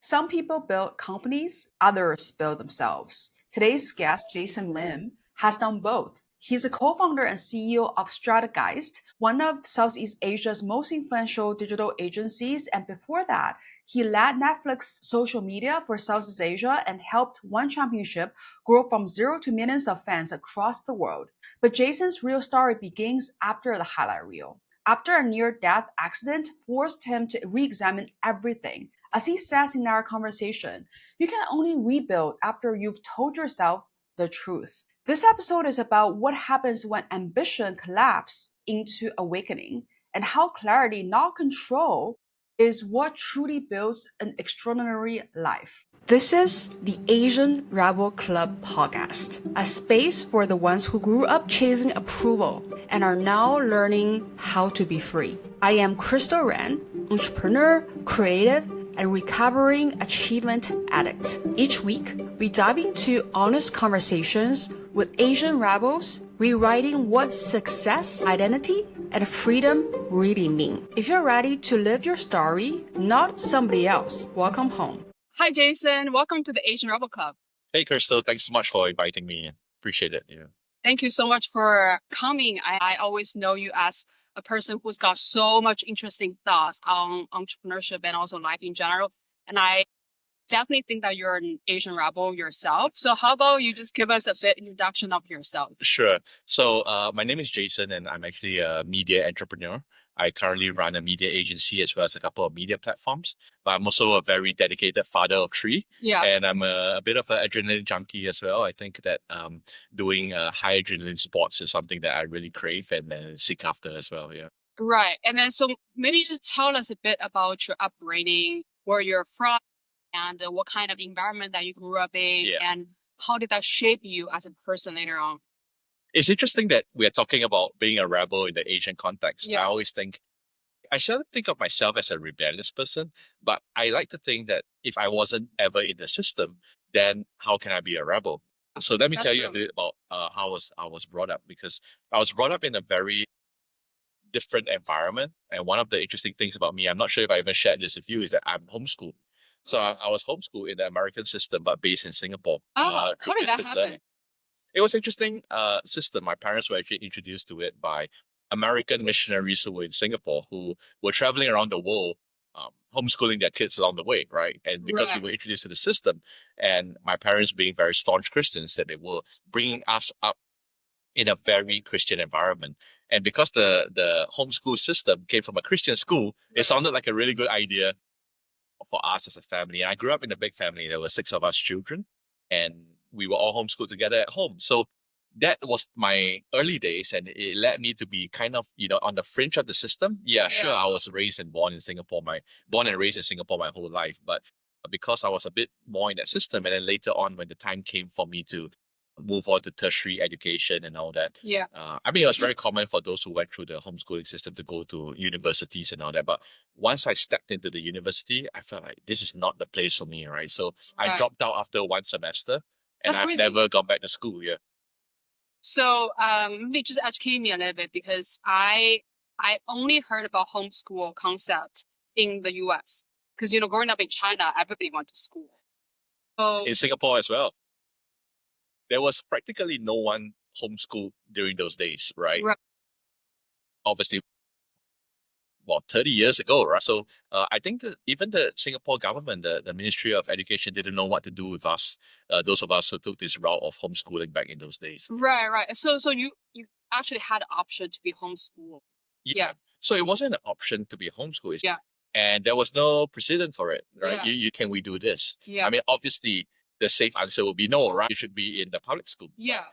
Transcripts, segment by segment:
Some people build companies, others build themselves. Today's guest, Jason Lim, has done both. He's a co founder and CEO of Strategeist, one of Southeast Asia's most influential digital agencies. And before that, he led Netflix social media for Southeast Asia and helped One Championship grow from zero to millions of fans across the world. But Jason's real story begins after the highlight reel. After a near death accident forced him to re examine everything. As he says in our conversation, you can only rebuild after you've told yourself the truth. This episode is about what happens when ambition collapses into awakening and how clarity, not control, is what truly builds an extraordinary life. This is the Asian Rebel Club podcast, a space for the ones who grew up chasing approval and are now learning how to be free. I am Crystal Ren, entrepreneur, creative, and recovering achievement addict. Each week, we dive into honest conversations with Asian rebels, rewriting what success, identity, and freedom really mean. If you're ready to live your story, not somebody else, welcome home. Hi, Jason. Welcome to the Asian Rebel Club. Hey, Crystal. Thanks so much for inviting me. Appreciate it. Yeah. Thank you so much for coming. I always know you as a person who's got so much interesting thoughts on entrepreneurship and also life in general. And I definitely think that you're an Asian rebel yourself. So how about you just give us a bit introduction of yourself? Sure. So my name is Jason, and I'm actually a media entrepreneur. I currently run a media agency as well as a couple of media platforms. But I'm also a very dedicated father of three. Yeah. And I'm a bit of an adrenaline junkie as well. I think that doing high adrenaline sports is something that I really crave and seek after as well. Yeah. Right. And then so maybe just tell us a bit about your upbringing, where you're from, and what kind of environment that you grew up in, Yeah. and how did that shape you as a person later on? It's interesting that we're talking about being a rebel in the Asian context. Yeah. I seldom think of myself as a rebellious person, but I like to think that if I wasn't ever in the system, then how can I be a rebel? So let me That's tell you a true. bit about how I was brought up, because I was brought up in a very different environment. And one of the interesting things about me, I'm not sure if I even shared this with you, is that I'm homeschooled. So I was homeschooled in the American system, but based in Singapore. Oh, Through how did that distance happen? learning. It was interesting system. My parents were actually introduced to it by American missionaries who were in Singapore, who were traveling around the world, homeschooling their kids along the way, right? And because we Right. were introduced to the system, and my parents being very staunch Christians, that they were bringing us up in a very Christian environment. And because the homeschool system came from a Christian school, it sounded like a really good idea for us as a family. And I grew up in a big family. There were six of us children, and we were all homeschooled together at home. So that was my early days, and it led me to be kind of, on the fringe of the system. Yeah, sure, Yeah. I was raised and born in Singapore, born and raised in Singapore my whole life. But because I was a bit more in that system, and then later on when the time came for me to move on to tertiary education and all that. Yeah. I mean, it was very common for those who went through the homeschooling system to go to universities and all that. But once I stepped into the university, I felt like this is not the place for me, right? So I Right. dropped out after one semester, and That's I've crazy. never gone back to school. Yeah. So maybe just educate me a little bit because I only heard about homeschool concept in the US. Because growing up in China, everybody went to school. So In Singapore as well, there was practically no one homeschooled during those days, right? right. Obviously, 30 years ago, right? So I think that even the Singapore government, the Ministry of Education, didn't know what to do with us, those of us who took this route of homeschooling back in those days. Right. So you actually had the option to be homeschooled. Yeah. So it wasn't an option to be homeschooled. Yeah. And there was no precedent for it, right? Yeah. Can we do this? Yeah. I mean, obviously, the safe answer would be no, right? You should be in the public school. Yeah.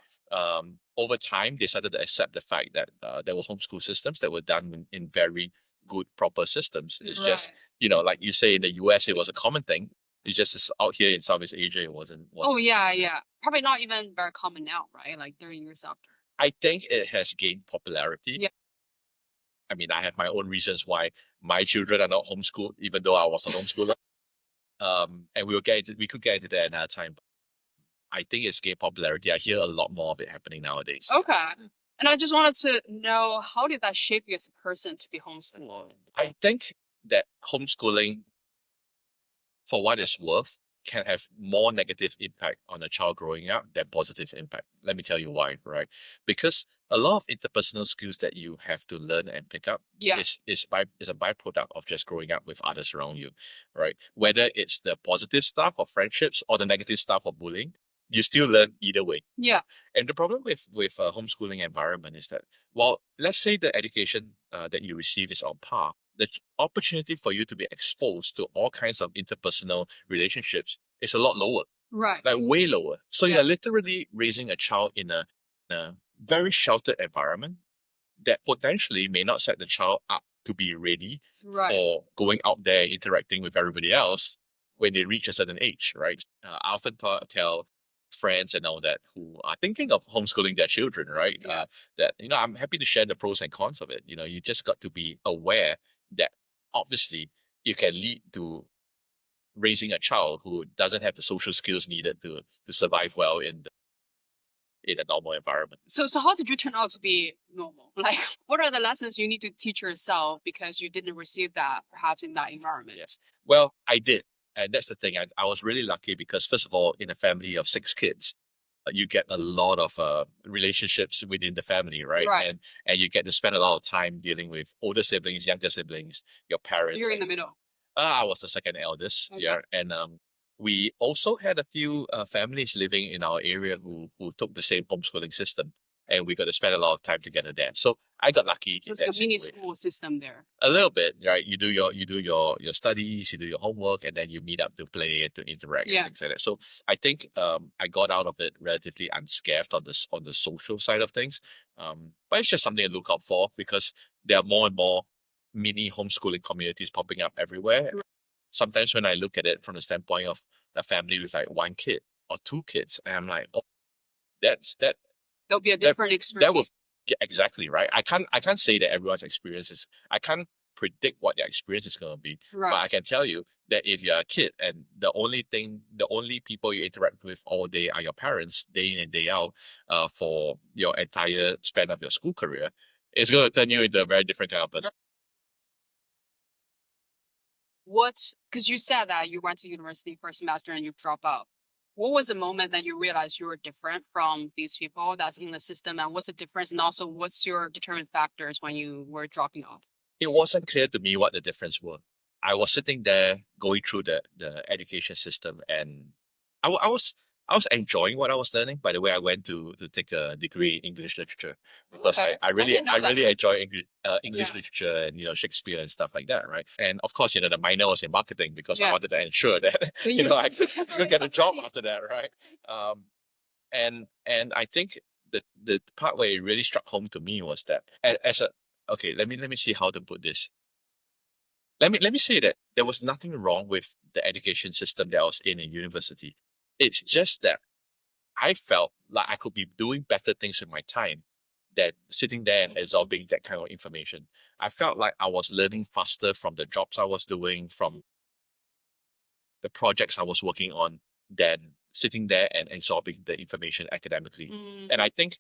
Over time, they started to accept the fact that there were homeschool systems that were done in very good, proper systems. It's just, Right. like you say, in the US, it was a common thing. It's just out here in Southeast Asia, it wasn't. Oh yeah. Probably not even very common now, right? Like 30 years after. I think it has gained popularity. Yeah. I mean, I have my own reasons why my children are not homeschooled, even though I was a homeschooler. And we could get into that another time. But I think it's gained popularity. I hear a lot more of it happening nowadays. Okay. And I just wanted to know, how did that shape you as a person to be homeschooled? I think that homeschooling for what it's worth, can have more negative impact on a child growing up than positive impact. Let me tell you why, right? Because a lot of interpersonal skills that you have to learn and pick up is a byproduct of just growing up with others around you, right? Whether it's the positive stuff of friendships or the negative stuff of bullying, you still learn either way. Yeah. And the problem with a homeschooling environment is that, while let's say the education that you receive is on par, the opportunity for you to be exposed to all kinds of interpersonal relationships is a lot lower, Right. like way lower. So Yeah. you're literally raising a child in a very sheltered environment that potentially may not set the child up to be ready Right. for going out there interacting with everybody else when they reach a certain age, right? I often tell friends and all that who are thinking of homeschooling their children, right? Yeah. That, I'm happy to share the pros and cons of it. You just got to be aware that obviously you can lead to raising a child who doesn't have the social skills needed to survive well in a normal environment. So how did you turn out to be normal? Like, what are the lessons you need to teach yourself because you didn't receive that perhaps in that environment? Yes. Well, I did. And that's the thing. I was really lucky because, first of all, in a family of 6 kids, you get a lot of relationships within the family, right? Right. And you get to spend a lot of time dealing with older siblings, younger siblings, your parents. You're in the middle. I was the second eldest. Okay. Yeah. And we also had a few families living in our area who took the same homeschooling system. And we got to spend a lot of time together there. So I got lucky. So it's like a mini school system there. A little bit, right? You do your studies, you do your homework, and then you meet up to play and to interact and things like that. So I think I got out of it relatively unscathed on the social side of things. But it's just something to look out for because there are more and more mini homeschooling communities popping up everywhere. Sometimes when I look at it from the standpoint of a family with like one kid or 2 kids, and I'm like, oh, that there'll be a that different that experience. will exactly right. I can't say that everyone's experience is. I can't predict what their experience is going to be. Right. But I can tell you that if you're a kid and the only people you interact with all day are your parents, day in and day out, for your entire span of your school career, it's going to turn you into a very different kind of person. What? Because you said that you went to university for a semester and you dropped out. What was the moment that you realized you were different from these people that's in the system, and what's the difference? And also, what's your determined factors when you were dropping off? It wasn't clear to me what the difference were. I was sitting there going through the education system, and I was enjoying what I was learning. By the way, I went to take a degree in English literature because I really enjoy English literature and Shakespeare and stuff like that, right? And of course, the minor was in marketing because I wanted to ensure that I could get a job after that, right? And I think the part where it really struck home to me was that as a okay, let me see how to put this. Let me say that there was nothing wrong with the education system that I was in university. It's just that I felt like I could be doing better things with my time than sitting there and absorbing that kind of information. I felt like I was learning faster from the jobs I was doing, from the projects I was working on, than sitting there and absorbing the information academically. And I think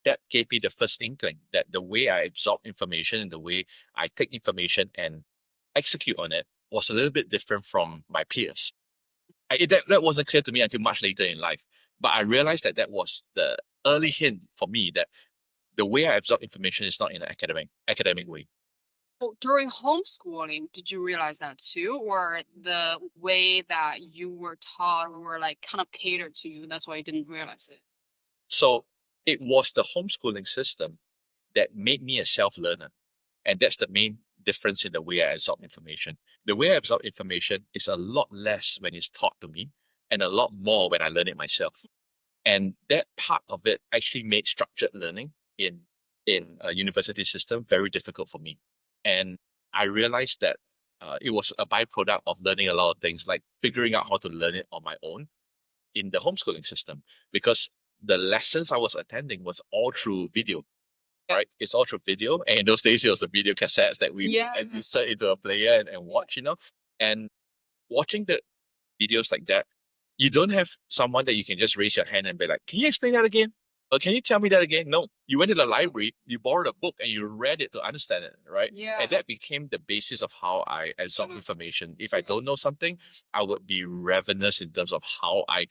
that gave me the first inkling that the way I absorb information and the way I take information and execute on it was a little bit different from my peers. That wasn't clear to me until much later in life. But I realized that was the early hint for me that the way I absorb information is not in an academic way. Well, during homeschooling, did you realize that too, or the way that you were taught were like kind of catered to you? That's why you didn't realize it. So it was the homeschooling system that made me a self-learner. And that's the main difference in the way I absorb information. The way I absorb information is a lot less when it's taught to me and a lot more when I learn it myself. And that part of it actually made structured learning in a university system very difficult for me. And I realized that it was a byproduct of learning a lot of things, like figuring out how to learn it on my own in the homeschooling system, because the lessons I was attending was all through video. Right, it's all through video, and in those days it was the video cassettes that we insert into a player and watch, and watching the videos like that, you don't have someone that you can just raise your hand and be like, "Can you explain that again? Or can you tell me that again?" No, You went to the library, you borrowed a book, and you read it to understand it, right? Yeah. And that became the basis of how I absorb information. If I don't know something, I would be ravenous in terms of how I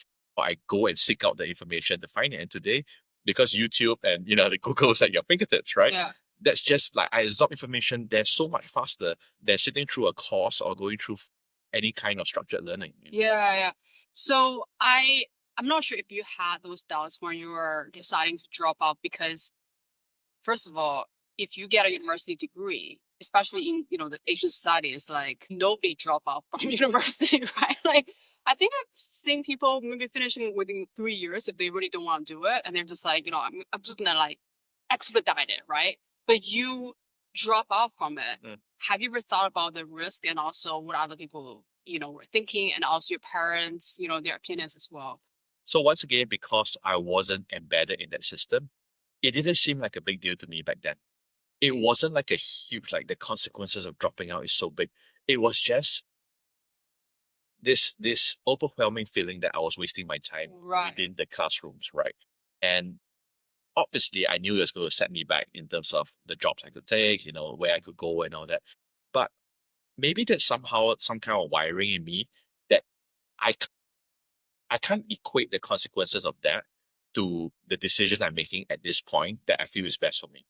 go and seek out the information to find it. And today, because YouTube and the Google is at your fingertips, right? Yeah. That's just like I absorb information there so much faster than sitting through a course or going through any kind of structured learning. Yeah. So I'm not sure if you had those doubts when you were deciding to drop out, because first of all, if you get a university degree, especially in the Asian society, it's like nobody drop out from university, right? Like I think I've seen people maybe finishing within 3 years if they really don't want to do it, and they're just like, I'm just gonna like expedite it, right? But you drop out from it. Have you ever thought about the risk and also what other people were thinking, and also your parents, their opinions as well? So once again, because I wasn't embedded in that system, it didn't seem like a big deal to me back then. It wasn't like a huge, like the consequences of dropping out is so big. It was just this overwhelming feeling that I was wasting my time within the classrooms, right? And obviously I knew it was going to set me back in terms of the jobs I could take, where I could go and all that. But maybe there's somehow some kind of wiring in me that I I can't equate the consequences of that to the decision I'm making at this point that I feel is best for me.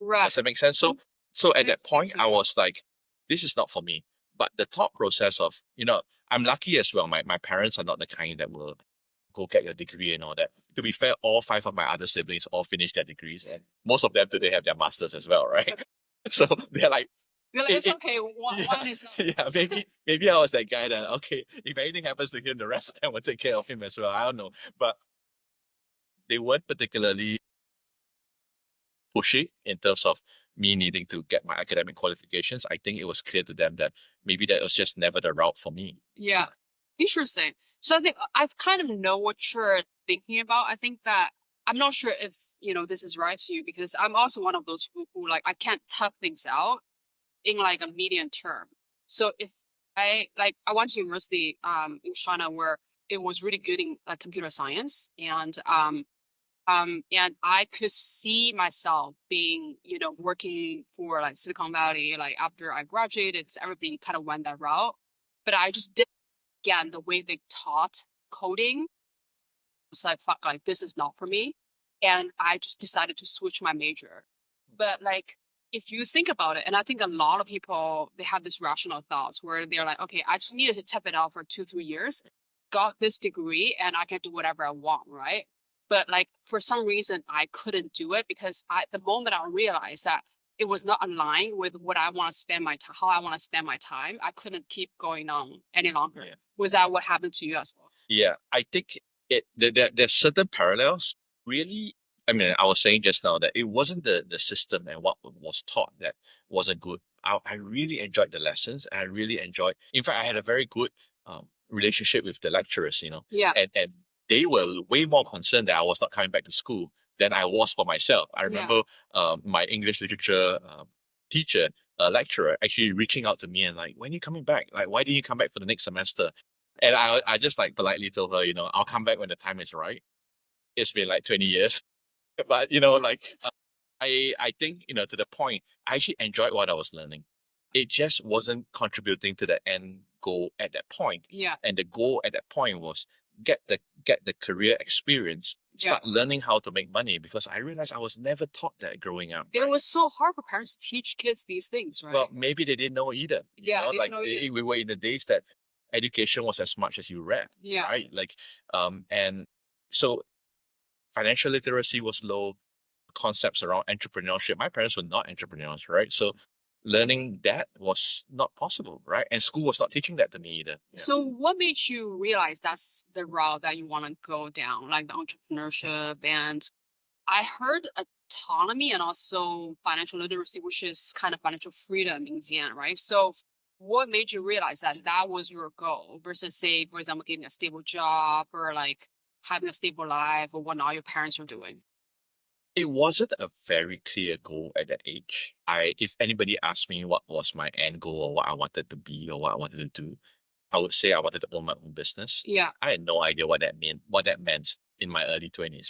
Does that make sense? So at that point, I was like, this is not for me. But the thought process of, I'm lucky as well. My parents are not the kind that will go get your degree and all that. To be fair, all five of my other siblings all finished their degrees, and most of them today have their masters as well, right? So they're like, it's okay. One is not. Yeah, maybe I was that guy that, okay, if anything happens to him, the rest of them will take care of him as well. I don't know. But they weren't particularly pushy in terms of me needing to get my academic qualifications. I think it was clear to them that maybe that was just never the route for me. Yeah. Interesting. So I think I kind of know what you're thinking about. I think that I'm not sure if, this is right to you, because I'm also one of those who like, I can't tough things out in like a medium term. So if I went to university in China where it was really good in computer science, and I could see myself being, working for like Silicon Valley, like after I graduated, 'cause everybody kind of went that route. But I just did again the way they taught coding. It's like, fuck, like this is not for me. And I just decided to switch my major. But like if you think about it, and I think a lot of people they have this rational thoughts where they're like, okay, I just needed to tap it out for 2-3 years, got this degree, and I can do whatever I want, right? But like for some reason I couldn't do it because the moment I realized that it was not aligned with what I want to spend my time, how I want to spend my time, I couldn't keep going on any longer. Yeah. Was that what happened to you as well? Yeah, I think there's certain parallels. Really, I mean, I was saying just now that it wasn't the system and what was taught that wasn't good. I really enjoyed the lessons. I really enjoyed. In fact, I had a very good relationship with the lecturers. Yeah, and they were way more concerned that I was not coming back to school than I was for myself. I remember my English literature teacher, lecturer, actually reaching out to me and like, when are you coming back? Like, why didn't you come back for the next semester? And I just like politely told her, I'll come back when the time is right. It's been like 20 years. But, like, I think, to the point, I actually enjoyed what I was learning. It just wasn't contributing to the end goal at that point. Yeah. And the goal at that point was get the career experience, start learning how to make money, because I realized I was never taught that growing up. It was so hard for parents to teach kids these things, right? Well, maybe they didn't know either. Yeah, they didn't know either. We were in the days that education was as much as you read. Yeah. Right? Like, and so financial literacy was low, concepts around entrepreneurship. My parents were not entrepreneurs, right? So learning that was not possible, right? And school was not teaching that to me either. Yeah. So what made you realize that's the route that you want to go down, like the entrepreneurship? And I heard autonomy and also financial literacy, which is kind of financial freedom in the end, right? So what made you realize that that was your goal versus, say, for example, getting a stable job or like having a stable life or what all your parents are doing? It wasn't a very clear goal at that age. If anybody asked me what was my end goal or what I wanted to be or what I wanted to do, I would say I wanted to own my own business. Yeah. I had no idea what that meant in my early 20s.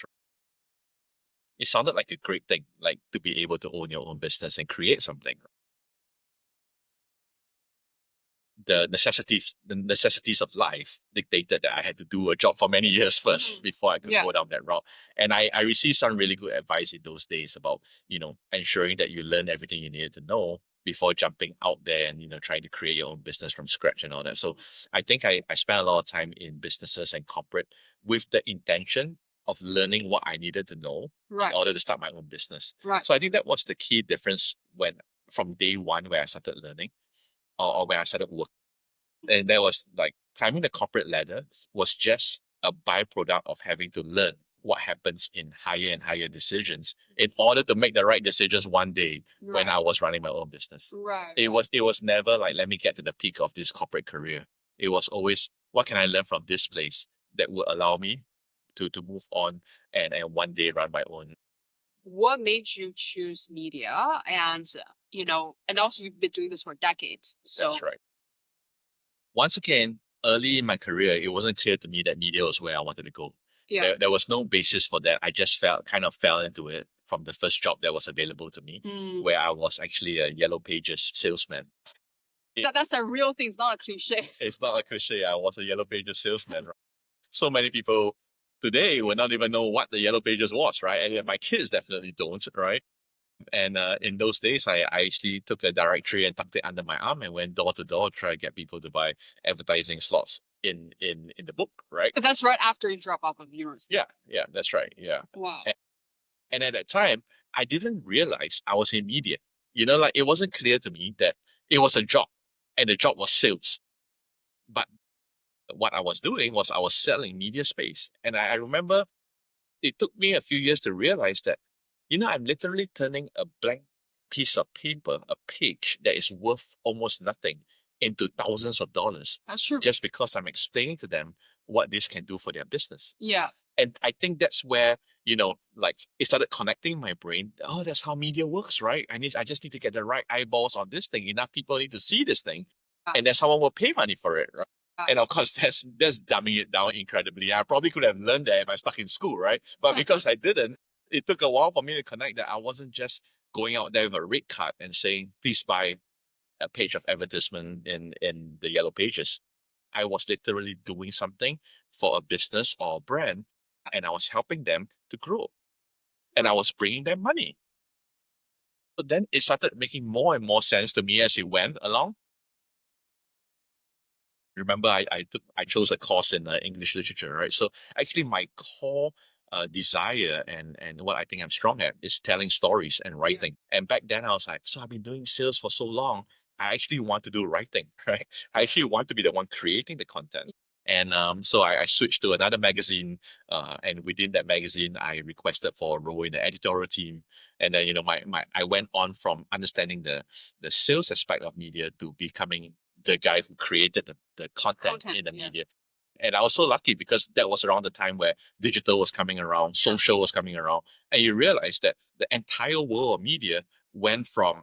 it sounded like a great thing, like to be able to own your own business and create something. The necessities of life dictated that I had to do a job for many years first before I could go down that route. And I received some really good advice in those days about, ensuring that you learn everything you needed to know before jumping out there and, trying to create your own business from scratch and all that. So I think I spent a lot of time in businesses and corporate with the intention of learning what I needed to know in order to start my own business. So I think that was the key difference from day one where I started learning, or when I started working. And that was like climbing the corporate ladder was just a byproduct of having to learn what happens in higher and higher decisions in order to make the right decisions one day when I was running my own business. It was never like, let me get to the peak of this corporate career. It was always, what can I learn from this place that will allow me to move on and one day run my own. What made you choose media? And, and also you've been doing this for decades. So That's right. Once again, early in my career, it wasn't clear to me that media was where I wanted to go. There was no basis for that. I just kind of fell into it from the first job that was available to me, where I was actually a Yellow Pages salesman. That's a real thing. It's not a cliche. It's not a cliche. I was a Yellow Pages salesman. Right? So many people today will not even know what the Yellow Pages was, right? And my kids definitely don't, right? And in those days, I actually took a directory and tucked it under my arm and went door to door to try to get people to buy advertising slots in the book, right? But that's right after you drop off of university. Yeah, that's right. Yeah. Wow. And at that time, I didn't realize I was in media. Like it wasn't clear to me that it was a job and the job was sales. But what I was doing was I was selling media space. And I remember it took me a few years to realize that, I'm literally turning a blank piece of paper, a page that is worth almost nothing, into thousands of dollars. That's true. Just because I'm explaining to them what this can do for their business. Yeah. And I think that's where, like it started connecting my brain. Oh, that's how media works, right? I just need to get the right eyeballs on this thing. Enough people need to see this thing. And then someone will pay money for it, right? And of course, that's dumbing it down incredibly. I probably could have learned that if I stuck in school, right? But because I didn't, it took a while for me to connect that I wasn't just going out there with a red card and saying, please buy a page of advertisement in the Yellow Pages. I was literally doing something for a business or a brand, and I was helping them to grow. And I was bringing them money. But then it started making more and more sense to me as it went along. Remember, I chose a course in English literature, right? So actually, my core desire and what I think I'm strong at is telling stories and writing. And back then, I was like, so I've been doing sales for so long. I actually want to do writing, right? I actually want to be the one creating the content. And so I switched to another magazine, and within that magazine, I requested for a role in the editorial team. And then, I went on from understanding the sales aspect of media to becoming the guy who created the content in the media. And I was so lucky because that was around the time where digital was coming around, social was coming around. And you realize that the entire world of media went from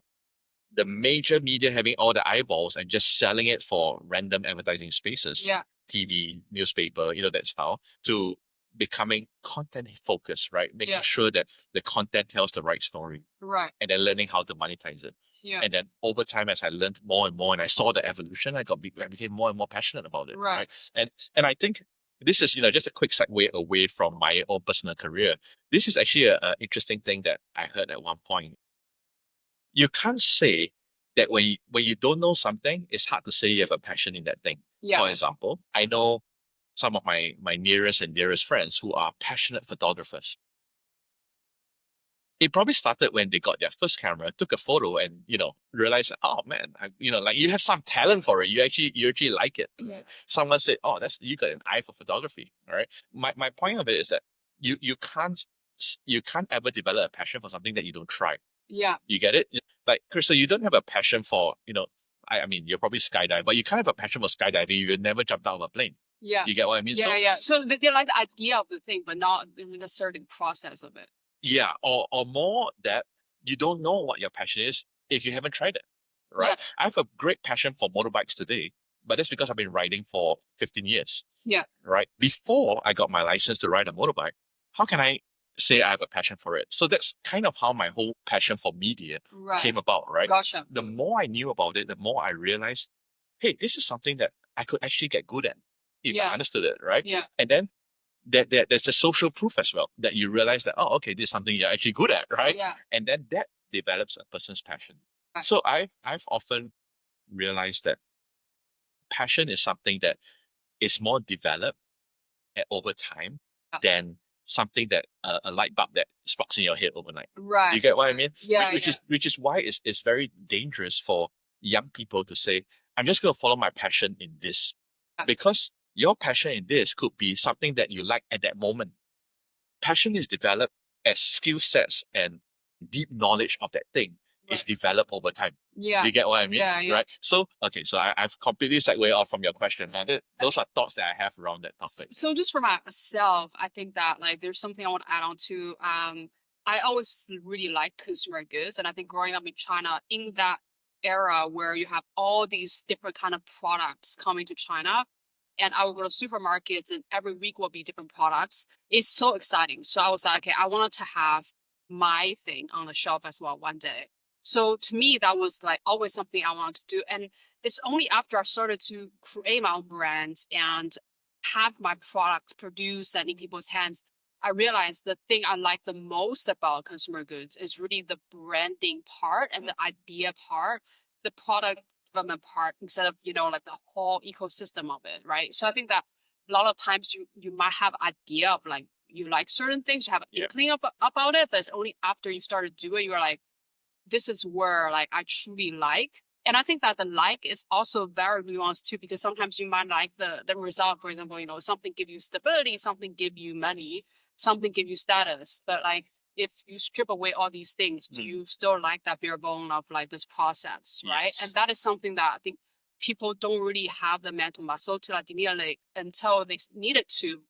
the major media having all the eyeballs and just selling it for random advertising spaces, TV, newspaper, that style, to becoming content focused, right? Making sure that the content tells the right story. Right. And then learning how to monetize it. Yeah. And then over time, as I learned more and more, and I saw the evolution, I became more and more passionate about it. Right. And I think this is, just a quick segue away from my own personal career. This is actually an interesting thing that I heard at one point. You can't say that when you don't know something, it's hard to say you have a passion in that thing. Yeah. For example, I know some of my nearest and dearest friends who are passionate photographers. It probably started when they got their first camera, took a photo, and realized, oh man, like you have some talent for it. You actually like it. Yeah. Someone said, oh, you got an eye for photography. All right. My point of it is that you can't ever develop a passion for something that you don't try. Yeah. You get it? Like, Crystal, you don't have a passion for, I mean, you're probably skydive, but you can't have a passion for skydiving. You would never jump out of a plane. Yeah. You get what I mean? Yeah. So they like the idea of the thing, but not necessarily the process of it. Yeah. Or more that you don't know what your passion is if you haven't tried it. Right? Yeah. I have a great passion for motorbikes today, but that's because I've been riding for 15 years. Yeah. Right? Before I got my license to ride a motorbike, how can I say I have a passion for it. So that's kind of how my whole passion for media came about, right? Gotcha. The more I knew about it, the more I realized, hey, this is something that I could actually get good at if I understood it, right? Yeah. And then there's the social proof as well, that you realize that, oh, okay, this is something you're actually good at, right? Yeah. And then that develops a person's passion. Right. So I've often realized that passion is something that is more developed over time than something that a light bulb that sparks in your head overnight. Right. You get what I mean? Yeah. Which is why it's very dangerous for young people to say, I'm just going to follow my passion in this, because your passion in this could be something that you like at that moment. Passion is developed as skill sets and deep knowledge of that thing is developed over time. Yeah. You get what I mean? Yeah. Right? So, okay, so I've completely segued off from your question. And those are thoughts that I have around that topic. So just for myself, I think that like there's something I want to add on to. I always really like consumer goods, and I think growing up in China in that era where you have all these different kind of products coming to China, and I would go to supermarkets and every week will be different products. It's so exciting. So I was like, okay, I wanted to have my thing on the shelf as well one day. So to me, that was like always something I wanted to do. And it's only after I started to create my own brand and have my products produced and in people's hands, I realized the thing I like the most about consumer goods is really the branding part and the idea part, the product development part, instead of, like the whole ecosystem of it, right? So I think that a lot of times you might have idea of like, you like certain things, you have an inkling about it, but it's only after you start to do it, you're like, this is where like I truly like. And I think that the like is also very nuanced too, because sometimes you might like the result. For example, something give you stability, something give you money, something give you status. But like if you strip away all these things, do you still like that bare bone of like this process, right? Yes. And that is something that I think people don't really have the mental muscle to like delineate until they needed to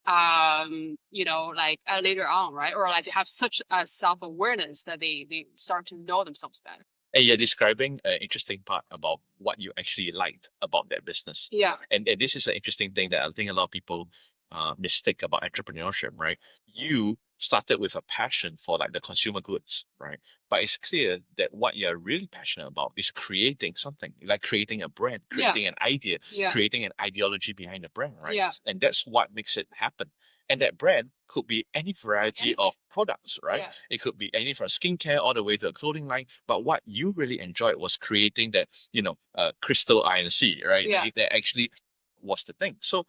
like later on, right? Or like they have such a self-awareness that they start to know themselves better. And you're describing an interesting part about what you actually liked about that business. Yeah. And this is an interesting thing that I think a lot of people mistake about entrepreneurship, right? You started with a passion for like the consumer goods, right? But it's clear that what you're really passionate about is creating something, like creating a brand, creating an idea, creating an ideology behind the brand, right? Yeah. And that's what makes it happen. And that brand could be any variety of products, right? Yeah. It could be any from skincare all the way to a clothing line. But what you really enjoyed was creating that, crystal INC, right? Yeah. That actually was the thing. So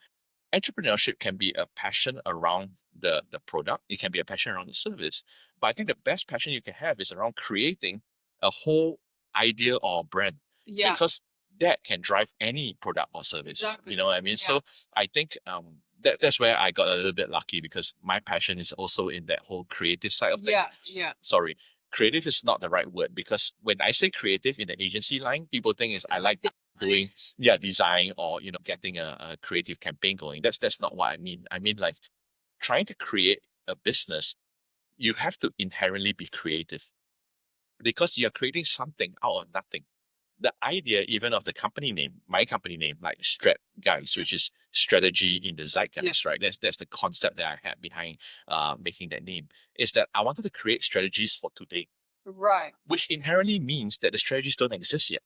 entrepreneurship can be a passion around the product. It can be a passion around the service. But I think the best passion you can have is around creating a whole idea or brand. Yeah. Because that can drive any product or service. Exactly. You know what I mean? Yeah. So I think that's where I got a little bit lucky, because my passion is also in that whole creative side of things. Yeah. Sorry, creative is not the right word, because when I say creative in the agency line, people think I like doing design or getting a creative campaign going. That's not what I mean. I mean like trying to create a business, you have to inherently be creative, because you're creating something out of nothing. The idea even of the company name, my company name, like Strat Guys, which is strategy in the zeitgeist, right? That's the concept that I had behind making that name, is that I wanted to create strategies for today. Right. Which inherently means that the strategies don't exist yet.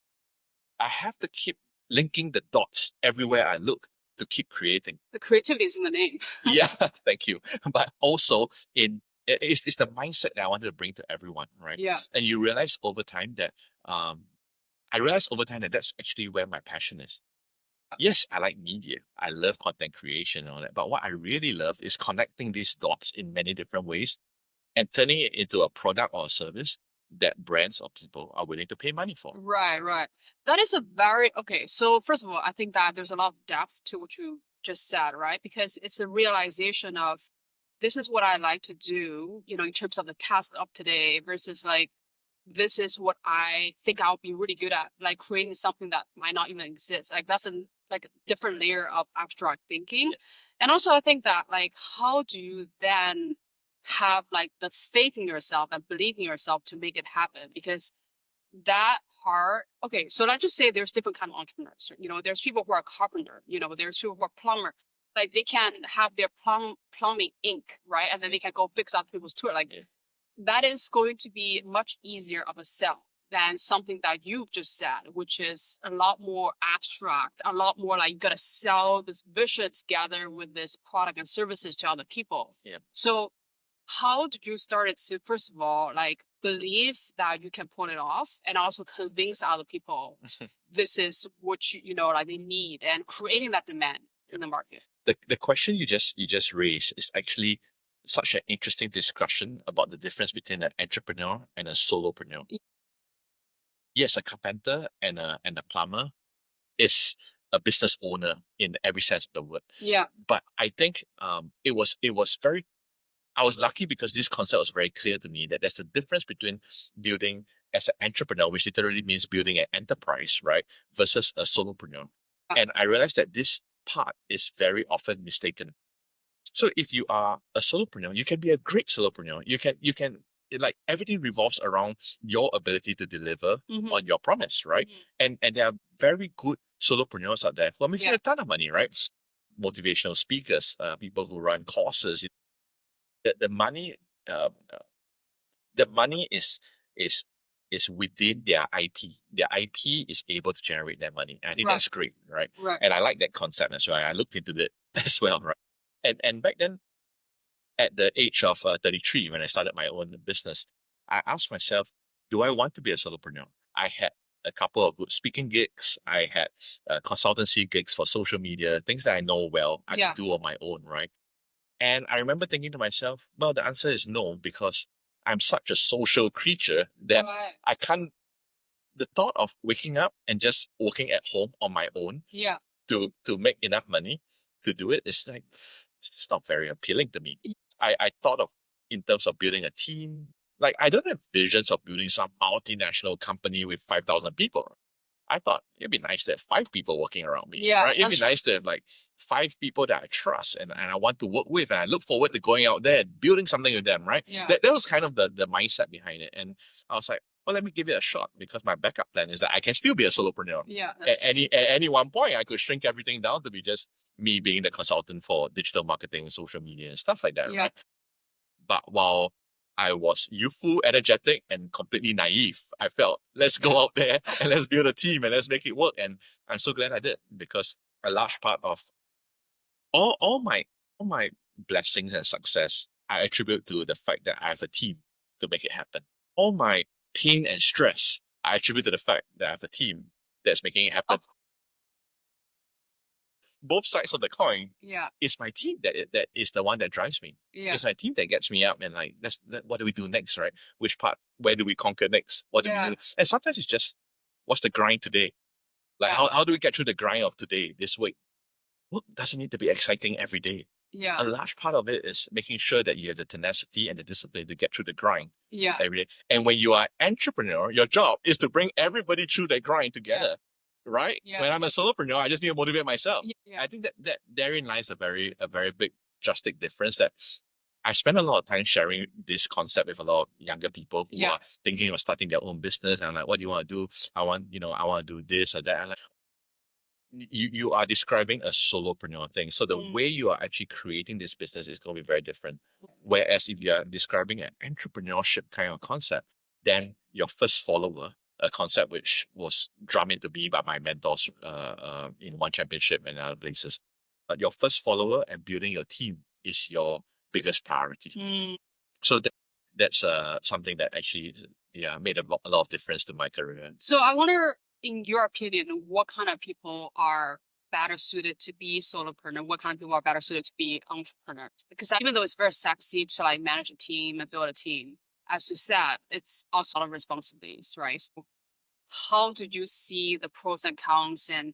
I have to keep linking the dots everywhere I look to keep creating. The creativity is in the name. Yeah, thank you. But also it's the mindset that I wanted to bring to everyone, right? Yeah. And you realize over time that I realized over time that that's actually where my passion is. Yes, I like media. I love content creation and all that. But what I really love is connecting these dots in many different ways and turning it into a product or a service that brands or people are willing to pay money for. Right. That is a very, okay. So first of all, I think that there's a lot of depth to what you just said, right? Because it's a realization of this is what I like to do, in terms of the task of today versus like, this is what I think I'll be really good at, like creating something that might not even exist. Like that's a different layer of abstract thinking. And also I think that like, how do you then have like the faith in yourself and believe in yourself to make it happen? Because that part, okay, so let's just say there's different kind of entrepreneurs. There's people who are carpenter, there's people who are plumber. like they can have their plumbing ink, right? And then they can go fix other people's toilet. Like that is going to be much easier of a sell than something that you've just said, which is a lot more abstract, a lot more like you gotta sell this vision together with this product and services to other people. Yeah. So how did you start it to, first of all, like believe that you can pull it off and also convince other people this is what you know, like they need, and creating that demand in the market? The question you just raised is actually such an interesting discussion about the difference between an entrepreneur and a solopreneur. Yes, a carpenter and a plumber is a business owner in every sense of the word. Yeah. But I think it was very, I was lucky because this concept was very clear to me that there's a difference between building as an entrepreneur, which literally means building an enterprise, right, versus a solopreneur. And I realized that this part is very often mistaken. So if you are a solopreneur, you can be a great solopreneur. You can like everything revolves around your ability to deliver on your promise, right? And there are very good solopreneurs out there who are making a ton of money, right? Motivational speakers, people who run courses. The money, uh, uh, the money is is within their IP. Their IP is able to generate that money. And I think that's great, right? And I like that concept as well. I looked into it as well, right? And back then, at the age of 33, when I started my own business, I asked myself, do I want to be a solopreneur? I had a couple of good speaking gigs. I had consultancy gigs for social media, things that I know well, I could do on my own, right? And I remember thinking to myself, well, the answer is no, because I'm such a social creature that I can't, the thought of waking up and just working at home on my own to make enough money to do it is like, it's just not very appealing to me. I thought of in terms of building a team. Like I don't have visions of building some multinational company with 5,000 people. I thought it'd be nice to have 5 people working around me. Right? It'd be nice to have like 5 people that I trust and I want to work with, and I look forward to going out there and building something with them, right? That was kind of the mindset behind it. And I was like, well, let me give it a shot, because my backup plan is that I can still be a solopreneur. At any one point, I could shrink everything down to be just me being the consultant for digital marketing, social media, and stuff like that, right? But while I was youthful, energetic, and completely naive, I felt, let's go out there and let's build a team and let's make it work. And I'm so glad I did, because a large part of all my blessings and success I attribute to the fact that I have a team to make it happen. All my pain and stress I attribute to the fact that I have a team that's making it happen. Both sides of the coin, it's my team that is the one that drives me. It's my team that gets me up and like, what do we do next, right? Which part? Where do we conquer next? What do we do? And sometimes it's just, what's the grind today? Like, how do we get through the grind of today, this week? Work doesn't need to be exciting every day. A large part of it is making sure that you have the tenacity and the discipline to get through the grind every day. And when you are an entrepreneur, your job is to bring everybody through that grind together. Right? When I'm a solopreneur, I just need to motivate myself. I think that therein lies a very big drastic difference, that I spend a lot of time sharing this concept with a lot of younger people who are thinking of starting their own business. And I'm like, what do you want to do? I want to do this or that. I'm like, you are describing a solopreneur thing. So the way you are actually creating this business is going to be very different. Whereas if you are describing an entrepreneurship kind of concept, then your first follower, a concept which was drummed into me by my mentors in One Championship and other places. But your first follower and building your team is your biggest priority. So that's something that actually made a lot of difference to my career. So I wonder, in your opinion, what kind of people are better suited to be solopreneur? What kind of people are better suited to be entrepreneurs? Because even though it's very sexy to like manage a team and build a team, as you said, it's also a lot of responsibilities, right? So how did you see the pros and cons, and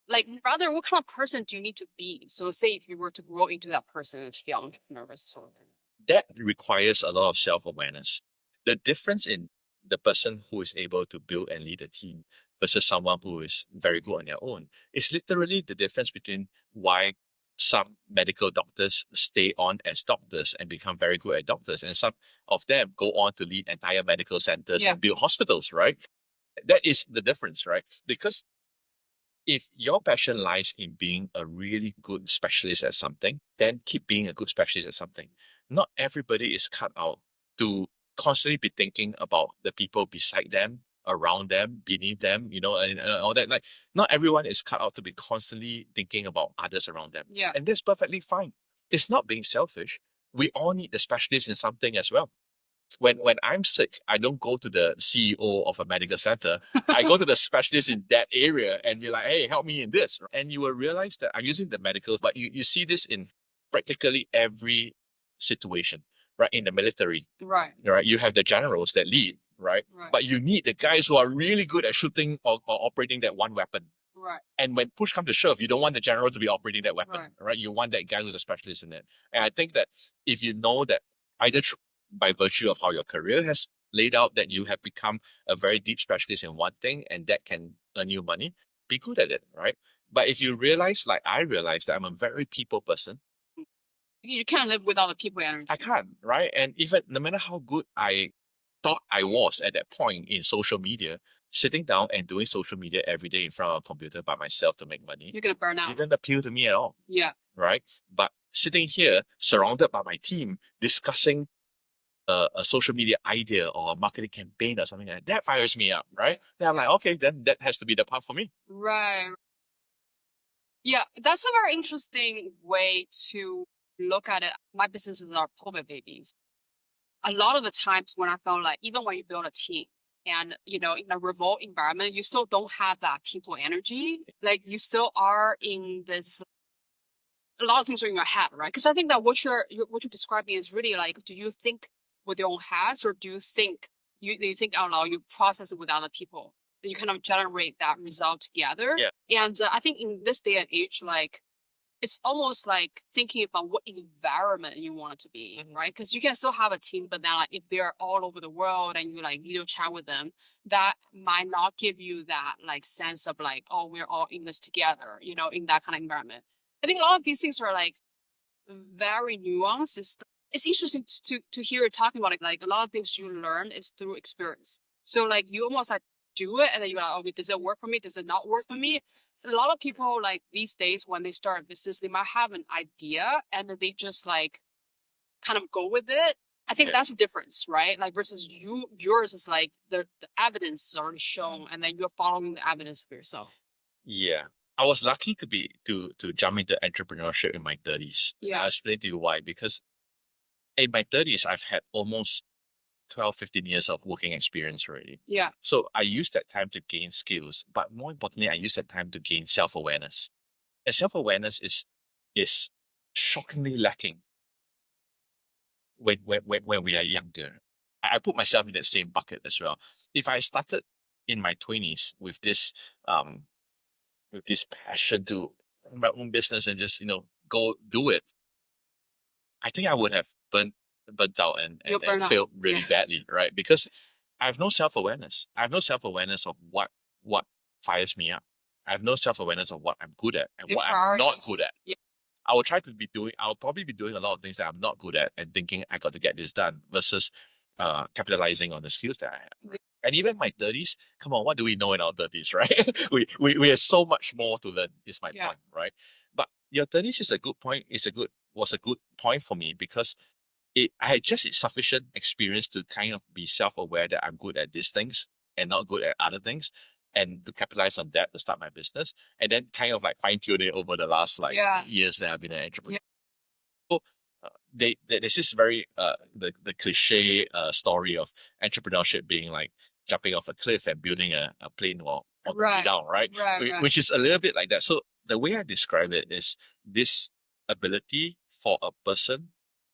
like rather what kind of person do you need to be? So say if you were to grow into that person to be an entrepreneur versus solopreneur. That requires a lot of self-awareness. The difference in the person who is able to build and lead a team versus someone who is very good on their own is literally the difference between why some medical doctors stay on as doctors and become very good at doctors, and some of them go on to lead entire medical centers and build hospitals, right? That is the difference, right? Because if your passion lies in being a really good specialist at something, then keep being a good specialist at something. Not everybody is cut out to constantly be thinking about the people beside them, around them, beneath them, and all that. Like, not everyone is cut out to be constantly thinking about others around them. Yeah. And that's perfectly fine. It's not being selfish. We all need the specialist in something as well. When I'm sick, I don't go to the CEO of a medical center. I go to the specialist in that area and be like, hey, help me in this. And you will realize that I'm using the medicals, but you see this in practically every situation, right? In the military, Right. right? You have the generals that lead, right? Right. But you need the guys who are really good at shooting or operating that one weapon. Right. And when push comes to shove, you don't want the general to be operating that weapon, Right. right? You want that guy who's a specialist in it. And I think that if you know that either by virtue of how your career has laid out that you have become a very deep specialist in one thing and that can earn you money, be good at it, right? But if you realize, like I realized, that I'm a very people person, You can't live without the people energy. I can't, right? And even no matter how good I thought I was at that point in social media, sitting down and doing social media every day in front of a computer by myself to make money, You're gonna burn out. didn't appeal to me at all. Yeah. Right? But sitting here, surrounded by my team, discussing a social media idea or a marketing campaign or something like that fires me up, right? Then I'm like, okay, then that has to be the path for me. Right. Yeah, that's a very interesting way to look at it. My businesses are COVID babies. A lot of the times when I felt like, even when you build a team and, in a remote environment, you still don't have that people energy. Like, you still are in this, a lot of things are in your head, right? Because I think that what you're describing is really like, do you think with your own heads, or do you think out loud, you process it with other people, and you kind of generate that result together? Yeah. And I think in this day and age, like, it's almost like thinking about what environment you want it to be, right? Because you can still have a team, but then like, if they're all over the world and you like video chat with them, that might not give you that like sense of like, oh, we're all in this together, in that kind of environment. I think a lot of these things are like very nuanced. It's interesting to hear you talking about it. Like, a lot of things you learn is through experience. So like, you almost like do it and then you're like, okay, does it work for me? Does it not work for me? A lot of people like these days, when they start a business, they might have an idea and then they just like kind of go with it. I think that's the difference, right? Like, versus yours is like the evidence is already shown and then you're following the evidence for yourself. Yeah. I was lucky to jump into entrepreneurship in my 30s. Yeah. I'll explain to you why. Because in my 30s, I've had almost 12, 15 years of working experience already. Yeah. So I used that time to gain skills, but more importantly, I used that time to gain self-awareness. And self-awareness is shockingly lacking when we are younger. I put myself in that same bucket as well. If I started in my 20s with this passion to run my own business and just go do it, I think I would have burnt out and failed really badly, right? Because I have no self-awareness. I have no self-awareness of what fires me up. I have no self-awareness of what I'm good at and what I'm not good at. Yeah. I'll probably be doing a lot of things that I'm not good at and thinking I got to get this done versus capitalizing on the skills that I have. Right? And even my 30s, come on, what do we know in our 30s, right? we have so much more to learn, is my point, right? But your 30s is a good point. Was a good point for me because I had just sufficient experience to kind of be self-aware that I'm good at these things and not good at other things, and to capitalize on that to start my business, and then kind of like fine-tune it over the last years that I've been an entrepreneur. So there's this very the cliche story of entrepreneurship being like jumping off a cliff and building a plane or the way down, right? Which is a little bit like that. So the way I describe it is this ability for a person,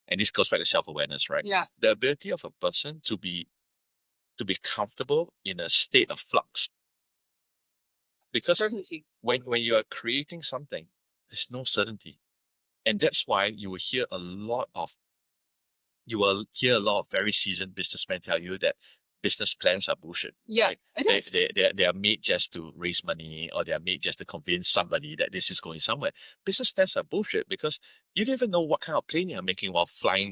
and this goes back to self-awareness, right? Yeah. The ability of a person to be comfortable in a state of flux. Because certainty. When you are creating something, there's no certainty. And that's why you will hear a lot of very seasoned businessmen tell you that business plans are bullshit. Yeah, right? it is. They are made just to raise money, or they are made just to convince somebody that this is going somewhere. Business plans are bullshit because you don't even know what kind of plane you're making while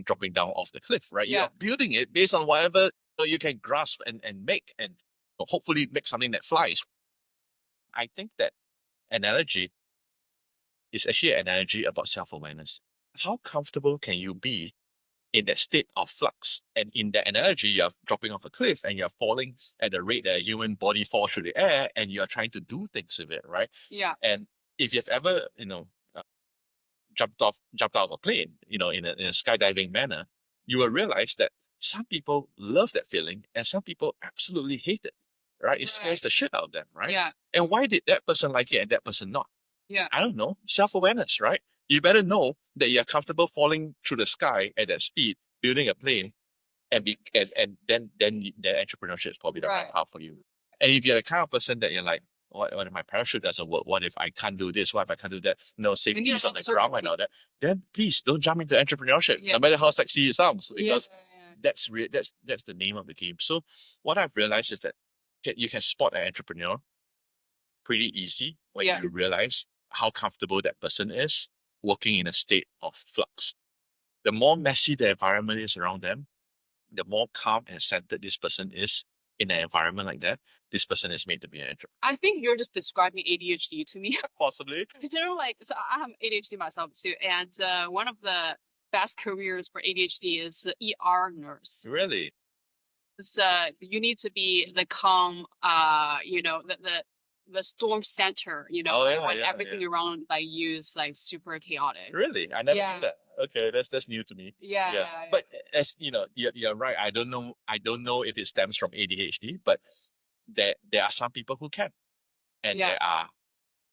dropping down off the cliff, right? Yeah. You're building it based on whatever you can grasp and make, and hopefully make something that flies. I think that analogy is actually an analogy about self-awareness. How comfortable can you be in that state of flux? And in that analogy, you're dropping off a cliff and you're falling at the rate that a human body falls through the air, and you're trying to do things with it, right? Yeah. And if you've ever, jumped out of a plane, in a skydiving manner, you will realize that some people love that feeling and some people absolutely hate it, right? It scares the shit out of them, right? Yeah. And why did that person like it and that person not? Yeah. I don't know. Self-awareness, right? You better know that you're comfortable falling through the sky at that speed, building a plane, and then entrepreneurship is probably the right path for you. And if you're the kind of person that you're like, what if my parachute doesn't work? What if I can't do this? What if I can't do that? No safety is on the ground and all that. Then please don't jump into entrepreneurship, no matter how sexy it sounds, because that's the name of the game. So what I've realized is that you can spot an entrepreneur pretty easy when you realize how comfortable that person is working in a state of flux. The more messy the environment is around them, the more calm and centered this person is in an environment like that, this person is made to be an entrepreneur. I think you're just describing ADHD to me. Possibly. Because so I have ADHD myself too, and one of the best careers for ADHD is ER nurse. Really? So you need to be the calm, the storm center, when everything around like you is like super chaotic. Really? I never knew that. Okay, that's new to me. Yeah. But as you know, you're right. I don't know if it stems from ADHD, but there are some people who can, and there are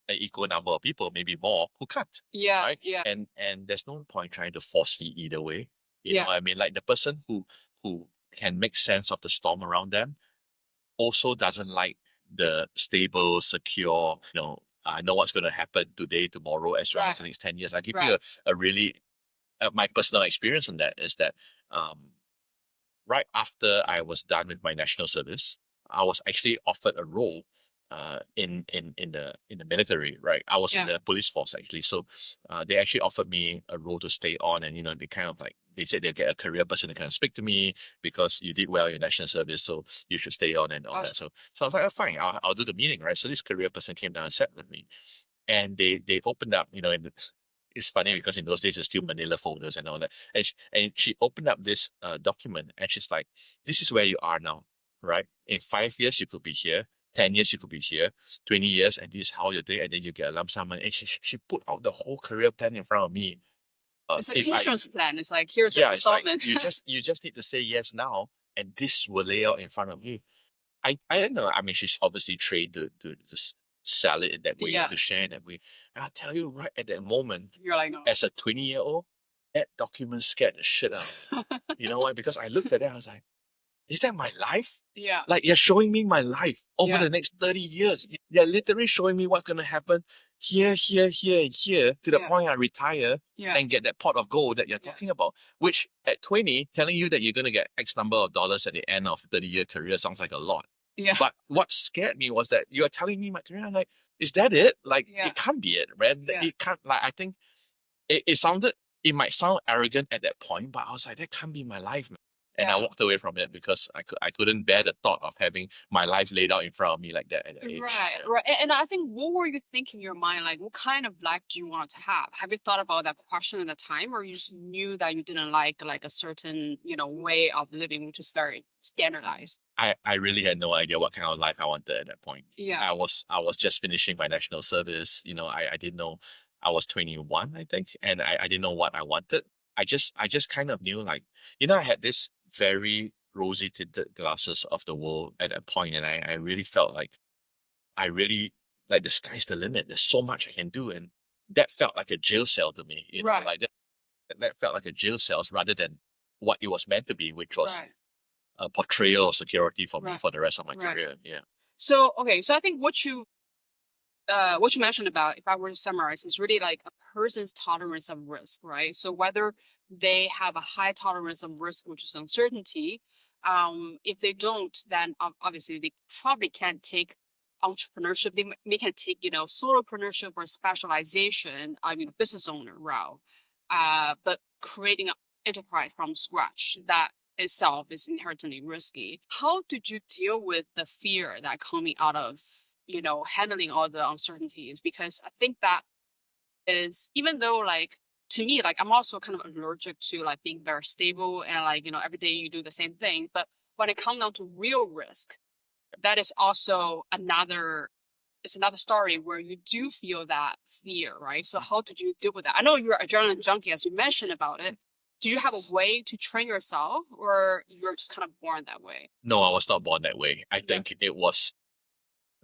an equal number of people, maybe more, who can't. Yeah. Right? Yeah. And there's no point trying to force feed either way. You know what I mean? Like the person who can make sense of the storm around them also doesn't like the stable, secure, I know what's going to happen today, tomorrow, as well as the next 10 years. I give you a really, my personal experience on that is that right after I was done with my national service, I was actually offered a role in the military, right? I was in the police force actually. So they actually offered me a role to stay on, and they kind of like, they said they'll get a career person to kind of speak to me because you did well in national service, so you should stay on and all that. So I was like, oh, fine, I'll do the meeting, right? So this career person came down and sat with me, and they opened up, it's funny because in those days it's still Manila folders and all that. And she opened up this document, and she's like, "This is where you are now, right? In 5 years you could be here, 10 years you could be here, 20 years, and this is how you're doing, and then you get a lump sum money." And she put out the whole career plan in front of me. It's an insurance plan. It's like, here's an installment. Like, you just need to say yes now, and this will lay out in front of you. I don't know. I mean, she's obviously trained to sell it in that way, to share in that way. And I'll tell you, right at that moment, you're like, no. As a 20-year-old, that document scared the shit out of me. You know why? Because I looked at it, I was like, is that my life? Yeah. Like, you're showing me my life over the next 30 years. You're literally showing me what's going to happen here, here, here, and here, to the point I retire and get that pot of gold that you're talking about. Which at 20, telling you that you're going to get X number of dollars at the end of a 30-year career sounds like a lot. Yeah. But what scared me was that you're telling me my career. I'm like, is that it? Like, it can't be it, right? It can't, like, I think it might sound arrogant at that point, but I was like, that can't be my life, man. And I walked away from it because I couldn't bear the thought of having my life laid out in front of me like that at that age. Right. And I think, what were you thinking in your mind? Like, what kind of life do you want to have? Have you thought about that question at the time, or you just knew that you didn't like a certain, way of living, which is very standardized? I really had no idea what kind of life I wanted at that point. Yeah. I was just finishing my national service. I didn't know. I was 21, I think, and I didn't know what I wanted. I just kind of knew, like, I had this very rosy tinted glasses of the world at that point, and I really felt like like the sky's the limit. There's so much I can do, and that felt like a jail cell to me. Like that felt like a jail cell rather than what it was meant to be, which was a portrayal of security for me for the rest of my career. Yeah. So I think what you mentioned about, if I were to summarize, is really like a person's tolerance of risk, right? So whether they have a high tolerance of risk, which is uncertainty, if they don't, then obviously they probably can't take entrepreneurship. They can take, solopreneurship or specialization, business owner route. But creating an enterprise from scratch, that itself is inherently risky. How did you deal with the fear that coming out of handling all the uncertainties, because I think that is, even though like to me, like I'm also kind of allergic to like being very stable and like, every day you do the same thing. But when it comes down to real risk, that is also another story where you do feel that fear, right? So how did you deal with that? I know you're a adrenaline junkie, as you mentioned about it. Do you have a way to train yourself, or you're just kind of born that way? No, I was not born that way. I Yeah. think it was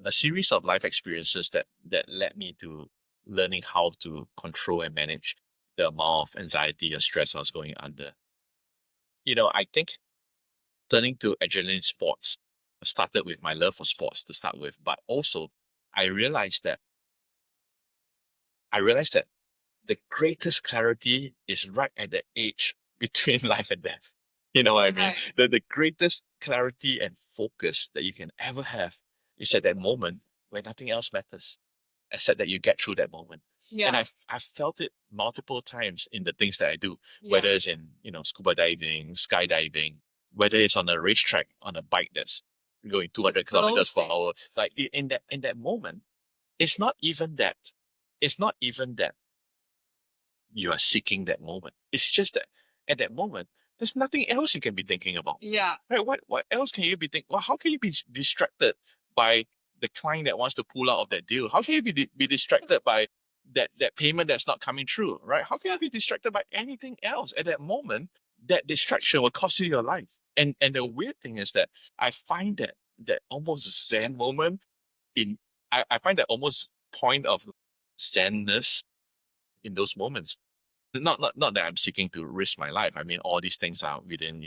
a series of life experiences that led me to learning how to control and manage the amount of anxiety or stress I was going under. I think turning to adrenaline sports started with my love for sports to start with, but also I realized that I realized that the greatest clarity is right at the age between life and death. You know what I mean? Right. The greatest clarity and focus that you can ever have is at that moment where nothing else matters, except that you get through that moment. And Yeah. I've felt it multiple times in the things that I do, Yeah. whether it's in, scuba diving, skydiving, whether it's on a racetrack on a bike that's going 200 kilometers per Flow hour. Like in that moment, it's not even that, it's not even that you are seeking that moment. It's just that at that moment, there's nothing else you can be thinking about. Yeah. Right? What else can you be thinking? Well, how can you be distracted by the client that wants to pull out of that deal? How can you be distracted by that payment that's not coming through? Right? How can you be distracted by anything else at that moment? That distraction will cost you your life. And the weird thing is that I find that almost zen moment in I find that almost point of zenness in those moments. Not that I'm seeking to risk my life. I mean, all these things are within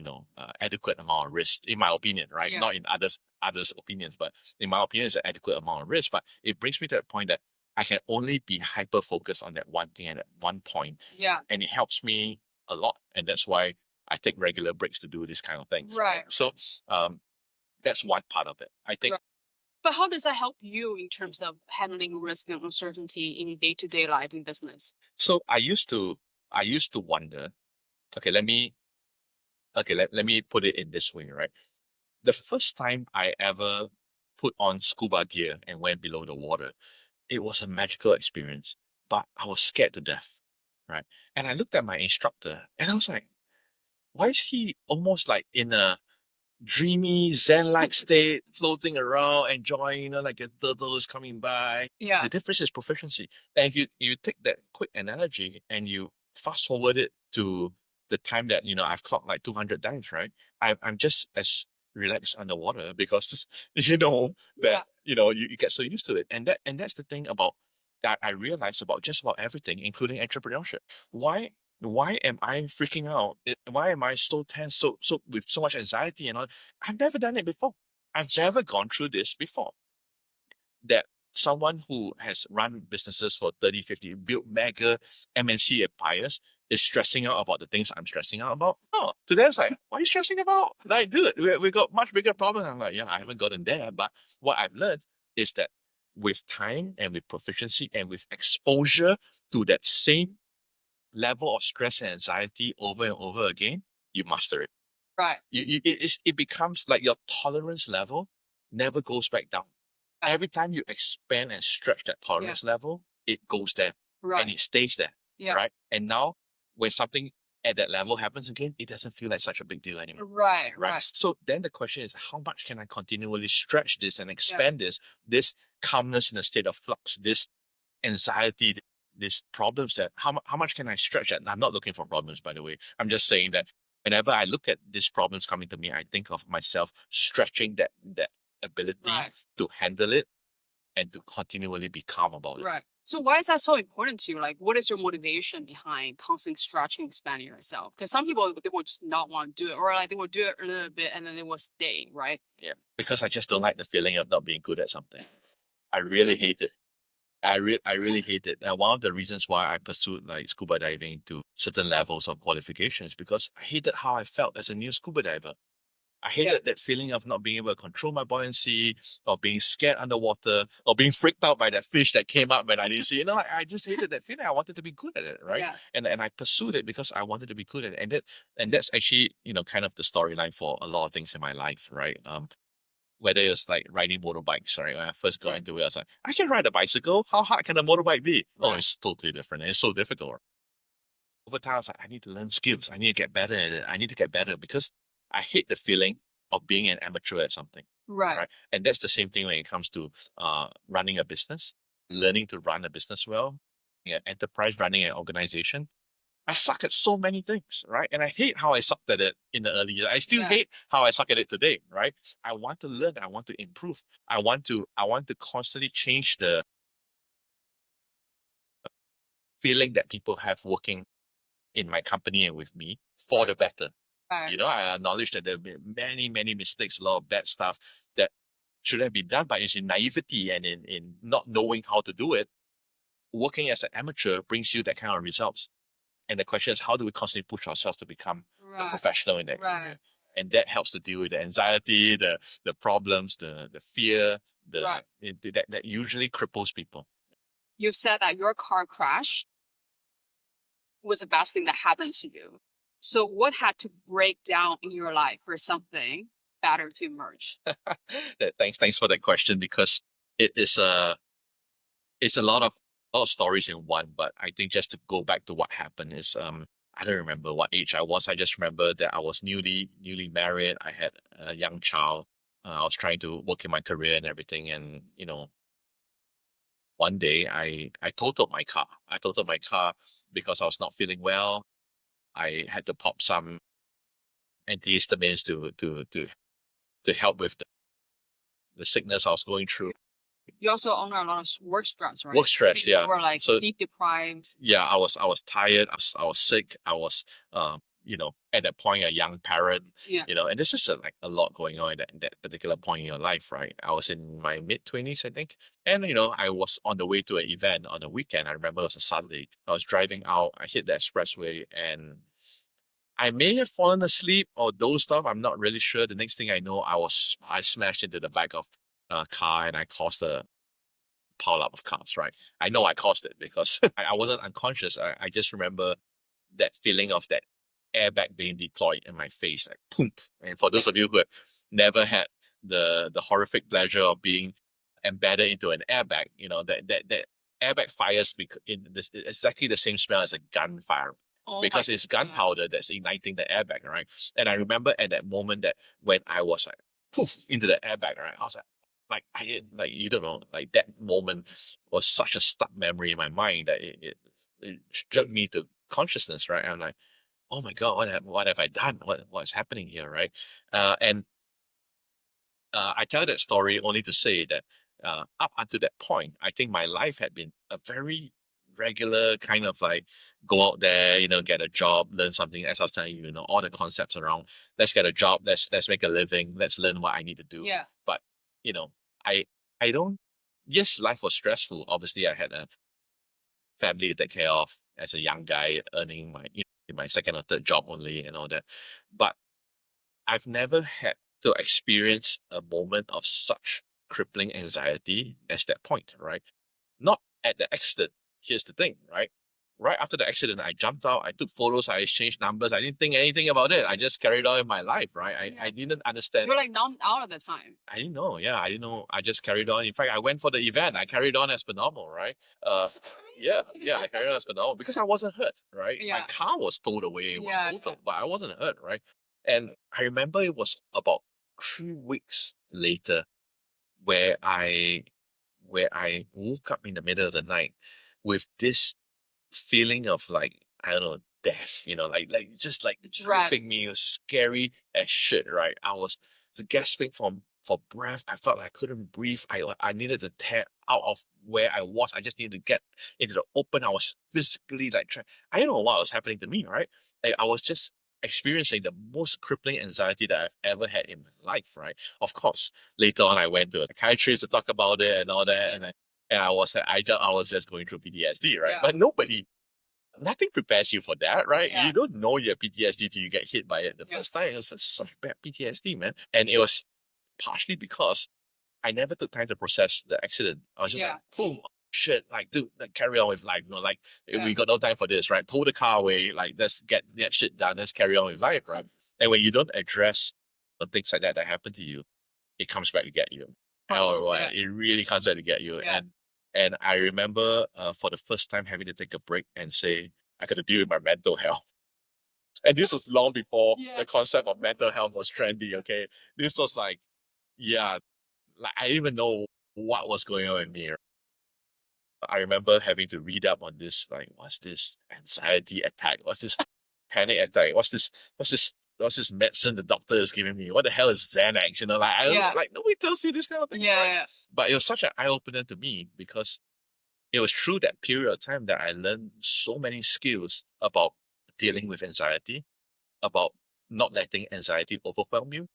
adequate amount of risk, in my opinion, right? Yeah. Not in others' opinions, but in my opinion, it's an adequate amount of risk. But it brings me to the point that I can only be hyper focused on that one thing at that one point, Yeah. and it helps me a lot. And that's why I take regular breaks to do these kind of things. Right. So, that's one part of it. I think. Right. But how does that help you in terms of handling risk and uncertainty in day-to-day life in business? So I used to wonder. Okay, let me put it in this way, right? The first time I ever put on scuba gear and went below the water, it was a magical experience, but I was scared to death, right? And I looked at my instructor and I was like, why is he almost like in a dreamy zen-like state, floating around, enjoying, like a turtle is coming by? Yeah. The difference is proficiency. And if you take that quick analogy and you fast forward it to the time that I've clocked like 200 times, right? I'm just as relaxed underwater because you know Yeah. that you get so used to it, and that's the thing about that I realized about just about everything, including entrepreneurship. Why am I freaking out? Why am I so tense, so with so much anxiety and all? I've never done it before. I've never gone through this before. That someone who has run businesses for 30, 50, built mega MNC empires is stressing out about the things I'm stressing out about. Oh, to them it's like, what are you stressing about? Like, dude, we got much bigger problems. I'm like, yeah, I haven't gotten there. But what I've learned is that with time and with proficiency and with exposure to that same level of stress and anxiety over and over again, you master it. Right. It becomes like your tolerance level never goes back down. Right. Every time you expand and stretch that tolerance level, it goes there and Right. it stays there, Yeah. right? And now when something at that level happens again, it doesn't feel like such a big deal anymore. Right. Right. Right. So then the question is, how much can I continually stretch this and expand this calmness in a state of flux, this anxiety, these problems that how much can I stretch that? I'm not looking for problems, by the way. I'm just saying that whenever I look at these problems coming to me, I think of myself stretching that ability Right. to handle it and to continually be calm about it. Right. So why is that so important to you? Like, what is your motivation behind constantly stretching, expanding yourself? Because some people, they will just not want to do it, or like they will do it a little bit and then they will stay, right? Yeah. Because I just don't like the feeling of not being good at something. I really hate it. I really hate it. And one of the reasons why I pursued like scuba diving to certain levels of qualifications because I hated how I felt as a new scuba diver. I hated that feeling of not being able to control my buoyancy, or being scared underwater, or being freaked out by that fish that came up when I didn't see it. Like, I just hated that feeling. I wanted to be good at it, right? Yeah. And I pursued it because I wanted to be good at it. And that's actually, kind of the storyline for a lot of things in my life, right? whether it's like riding motorbikes, right? When I first got into it, I was like, I can ride a bicycle. How hard can a motorbike be? Oh, it's totally different. It's so difficult. Over time, I was like, I need to learn skills. I need to get better at it. I need to get better because I hate the feeling of being an amateur at something. Right. And that's the same thing when it comes to running a business, learning to run a business well, an enterprise, running an organization. I suck at so many things, right? And I hate how I sucked at it in the early years. I still hate how I suck at it today, right? I want to learn. I want to improve. I want to constantly change the feeling that people have working in my company and with me for the better. Right. I acknowledge that there have been many, many mistakes, a lot of bad stuff that should have been done, but it's in naivety and in not knowing how to do it. Working as an amateur brings you that kind of results. And the question is, how do we constantly push ourselves to become a professional in that area? And that helps to deal with the anxiety, the problems, the fear, that usually cripples people. You said that your car crash was the best thing that happened to you. So what had to break down in your life for something better to emerge? Thanks for that question, because it's a lot of stories in one. But I think just to go back to what happened is I don't remember what age I was. I just remember that I was newly married. I had a young child. I was trying to work in my career and everything, and one day I totaled my car. I totaled my car because I was not feeling well. I had to pop some antihistamines to help with the sickness I was going through. You also own a lot of work stress, right? Work stress, yeah. You were like sleep deprived. Yeah, I was tired. I was sick. I was at that point a young parent. And there's just like a lot going on at that particular point in your life, right? I was in my mid-20s, I think. And I was on the way to an event on a weekend. I remember it was a Sunday. I was driving out, I hit the expressway, and I may have fallen asleep or dozed off. I'm not really sure. The next thing I know, I smashed into the back of a car, and I caused a pile up of cars, right? I know I caused it because I wasn't unconscious. I just remember that feeling of that airbag being deployed in my face, like boom. And for those of you who have never had the horrific pleasure of being embedded into an airbag, that airbag fires in this exactly the same smell as a gunfire. Because it's gunpowder that's igniting the airbag, right? And I remember at that moment that when I was like poof into the airbag, right, I was like I didn't like you don't know, like that moment was such a stuck memory in my mind that it struck me to consciousness, right? I'm like, oh my god, what have I done? What's happening here, right? And I tell that story only to say that up until that point, I think my life had been a very regular kind of like go out there, get a job, learn something. As I was telling you, all the concepts around let's get a job, let's make a living, let's learn what I need to do. Yeah. But I I don't. Yes, life was stressful. Obviously, I had a family to take care of as a young guy, earning my second or third job only and all that. But I've never had to experience a moment of such crippling anxiety as that point, right? Not at the accident. Here's the thing, right? Right after the accident, I jumped out, I took photos, I exchanged numbers. I didn't think anything about it. I just carried on in my life, right? I didn't understand. You were like numbed out at the time. I didn't know. Yeah, I didn't know. I just carried on. In fact, I went for the event. I carried on as per normal, right? Yeah, I carried on as per normal because I wasn't hurt, right? Yeah. My car was towed away. It was Yeah. totaled, but I wasn't hurt, right? And I remember it was about 3 weeks later where I woke up in the middle of the night with this feeling of like, I don't know, death, like just like tripping me. It was scary as shit, right? I was gasping for breath. I felt like I couldn't breathe. I needed to tear out of where I was. I just needed to get into the open. I was physically like I don't know what was happening to me, right? I was just experiencing the most crippling anxiety that I've ever had in my life, right? Of course, later on I went to a psychiatrist to talk about it and all that, and I was just going through PTSD, right? Yeah. But nothing prepares you for that, right? Yeah. You don't know your PTSD till you get hit by it the first time. It was such bad PTSD, man. And it was partially because I never took time to process the accident. I was just like, boom, shit, like, dude, like, carry on with life. We got no time for this, right? Tow the car away, like, let's get that shit done, let's carry on with life, right? And when you don't address the things like that happen to you, it comes back to get you. course, Oh, yeah. it really comes back to get you. Yeah. And I remember for the first time having to take a break and say, I got to deal with my mental health. And this was long before Yeah. the concept of mental health was trendy, okay? This was like, yeah, like I didn't even know what was going on with me. I remember having to read up on this, like, what's this anxiety attack? What's this panic attack? What's this medicine the doctor is giving me? What the hell is Xanax? You know, like I don't Yeah. like nobody tells you this kind of thing, right? Yeah. But it was such an eye opener to me because it was through that period of time that I learned so many skills about dealing with anxiety, about not letting anxiety overwhelm you,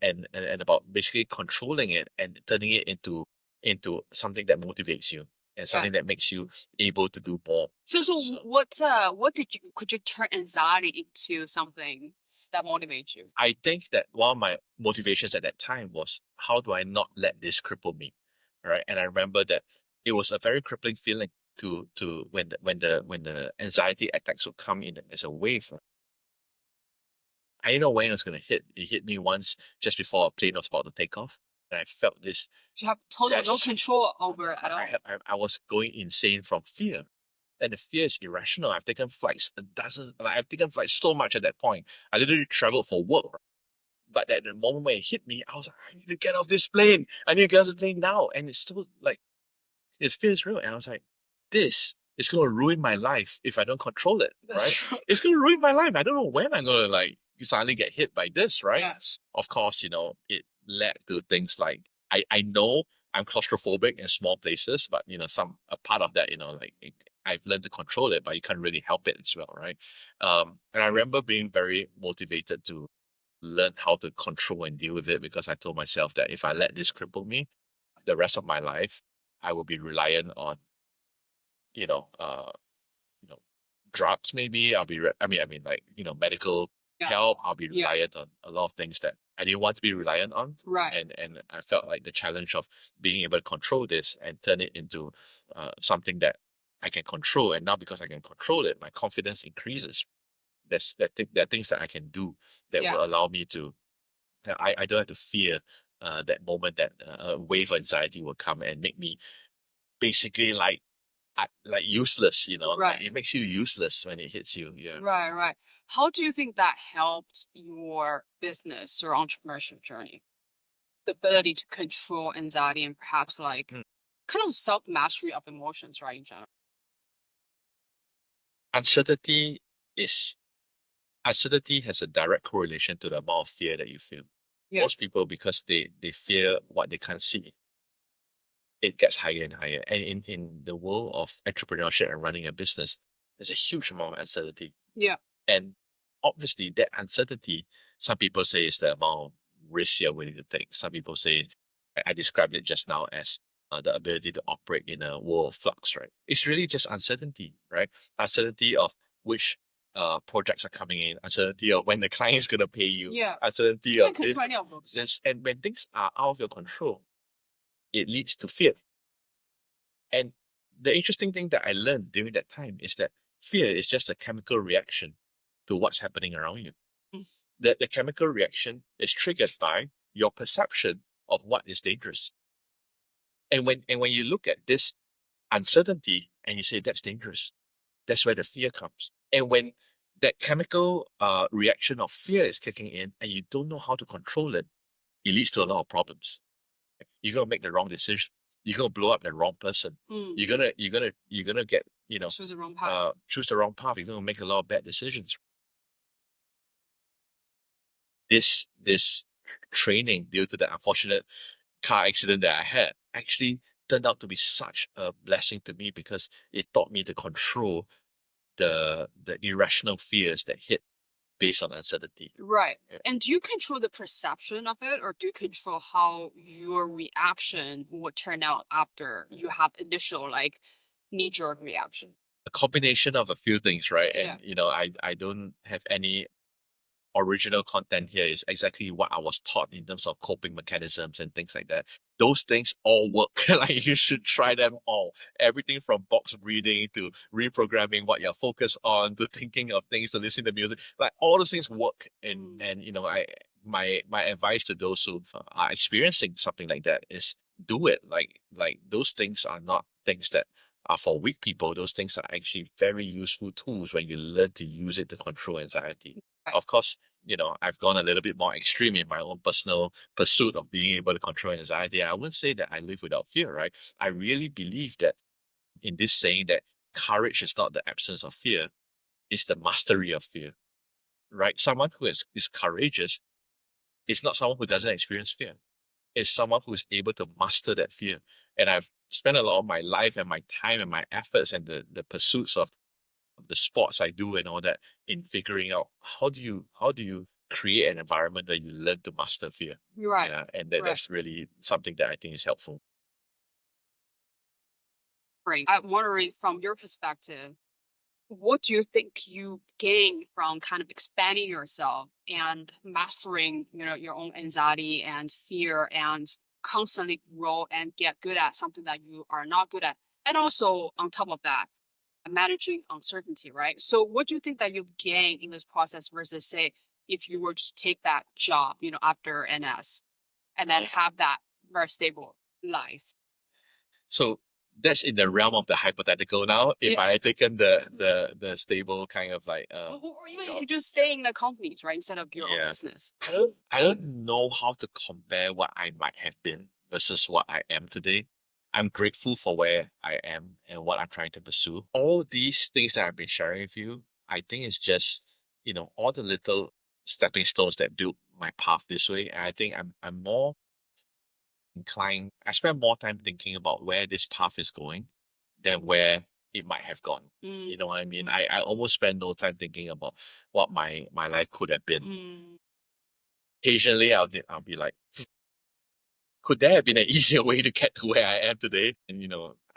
and about basically controlling it and turning it into something that motivates you and something that makes you able to do more. So So- what could you turn anxiety into something that motivates you? I think that one of my motivations at that time was, how do I not let this cripple me, right? And I remember that it was a very crippling feeling to when the anxiety attacks would come in as a wave. I didn't know when it was going to hit. It hit me once just before a plane was about to take off, and I felt this. You have total no control over it at all. I was going insane from fear. And the fear is irrational. I've taken flights I've taken flights so much at that point. I literally traveled for work. But at the moment when it hit me, I was like, I need to get off this plane. I need to get off this plane now. And it's still like, it feels real. And I was like, this is going to ruin my life if I don't control it, right? It's going to ruin my life. I don't know when I'm going to like suddenly get hit by this, right? Yes. Of course, it led to things like, I know I'm claustrophobic in small places, but a part of that, like I've learned to control it, but you can't really help it as well, right? And I remember being very motivated to learn how to control and deal with it, because I told myself that if I let this cripple me, the rest of my life, I will be reliant on, you know, uh, you know, drugs. Maybe I'll be. Like medical help. I'll be reliant on a lot of things that I didn't want to be reliant on. Right. And I felt like the challenge of being able to control this and turn it into something that I can control. And now because I can control it, my confidence increases. There are things that I can do that will allow me to. I don't have to fear that moment that a wave of anxiety will come and make me basically like useless. Right. It makes you useless when it hits you. Yeah. Right. How do you think that helped your business or entrepreneurship journey? The ability to control anxiety and perhaps kind of self-mastery of emotions, right, in general. Uncertainty is Uncertainty has a direct correlation to the amount of fear that you feel. Yeah. Most people, because they fear what they can't see, it gets higher and higher. And in the world of entrepreneurship and running a business, there's a huge amount of uncertainty. Yeah. And obviously, that uncertainty, some people say, is the amount of risk you're willing to take. Some people say, I described it just now as the ability to operate in a world of flux, right? It's really just uncertainty, right? Uncertainty of which projects are coming in, uncertainty of when the client is going to pay you, uncertainty You of can't control any of those. this. And when things are out of your control, it leads to fear. And the interesting thing that I learned during that time is that fear is just a chemical reaction to what's happening around you. Mm. The chemical reaction is triggered by your perception of what is dangerous. And when you look at this uncertainty and you say that's dangerous, that's where the fear comes. And when that chemical reaction of fear is kicking in and you don't know how to control it, it leads to a lot of problems. You're gonna make the wrong decision. You're gonna blow up the wrong person. You're gonna get choose the wrong path. choose the wrong path. You're gonna make a lot of bad decisions. This training, due to the unfortunate car accident that I had, actually turned out to be such a blessing to me, because it taught me to control the irrational fears that hit based on uncertainty. Right. Yeah. And do you control the perception of it, or do you control how your reaction would turn out after you have initial knee-jerk reaction? A combination of a few things, right? Yeah. And I don't have any original content here. Is exactly what I was taught in terms of coping mechanisms and things like that. Those things all work. Like, you should try them all. Everything from box breathing to reprogramming what you're focused on to thinking of things to listening to music. Like, all those things work. And my advice to those who are experiencing something like that is do it. Like those things are not things that are for weak people. Those things are actually very useful tools when you learn to use it to control anxiety. Right. Of course, I've gone a little bit more extreme in my own personal pursuit of being able to control anxiety. I wouldn't say that I live without fear, right? I really believe that in this saying that courage is not the absence of fear, it's the mastery of fear, right? Someone who is courageous is not someone who doesn't experience fear. It's someone who is able to master that fear. And I've spent a lot of my life and my time and my efforts and the pursuits of the sports I do and all that in figuring out how do you create an environment where you learn to master fear. You're right. Yeah, and Right. that's really something that I think is helpful. Great. I'm wondering from your perspective, what do you think you gain from kind of expanding yourself and mastering, your own anxiety and fear and constantly grow and get good at something that you are not good at? And also on top of that, managing uncertainty, right? So what do you think that you gain in this process versus say if you were to take that job, after NS and then have that very stable life? So that's in the realm of the hypothetical now. If Yeah. I had taken the stable kind of like Or even job. you just stay in the companies, right, instead of your own Yeah. business. I don't know how to compare what I might have been versus what I am today. I'm grateful for where I am and what I'm trying to pursue. All these things that I've been sharing with you, I think it's just, all the little stepping stones that built my path this way. And I think I'm more inclined, I spend more time thinking about where this path is going than where it might have gone. You know what I mean? I almost spend no time thinking about what my life could have been. Mm. Occasionally I'll be like, could there have been an easier way to get to where I am today? And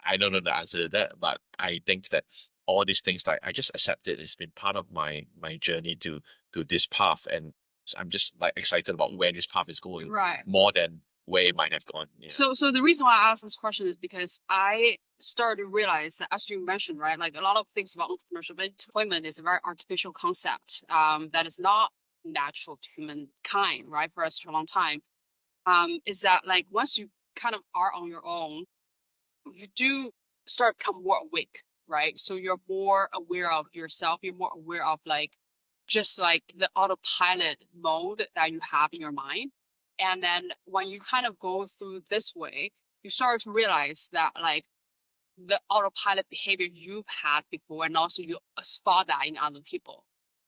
I don't know the answer to that, but I think that all these things, like I just accept it. It's been part of my journey to this path, and I'm just like excited about where this path is going Right. more than where it might have gone. Yeah. So the reason why I asked this question is because I started to realize that, as you mentioned, right, like a lot of things about entrepreneurship and employment is a very artificial concept that is not natural to humankind, right, for us for a long time. Is that like once you kind of are on your own, you do start become more awake, right? So you're more aware of yourself. You're more aware of like just like the autopilot mode that you have in your mind. And then when you kind of go through this way, you start to realize that like the autopilot behavior you've had before, and also you spot that in other people.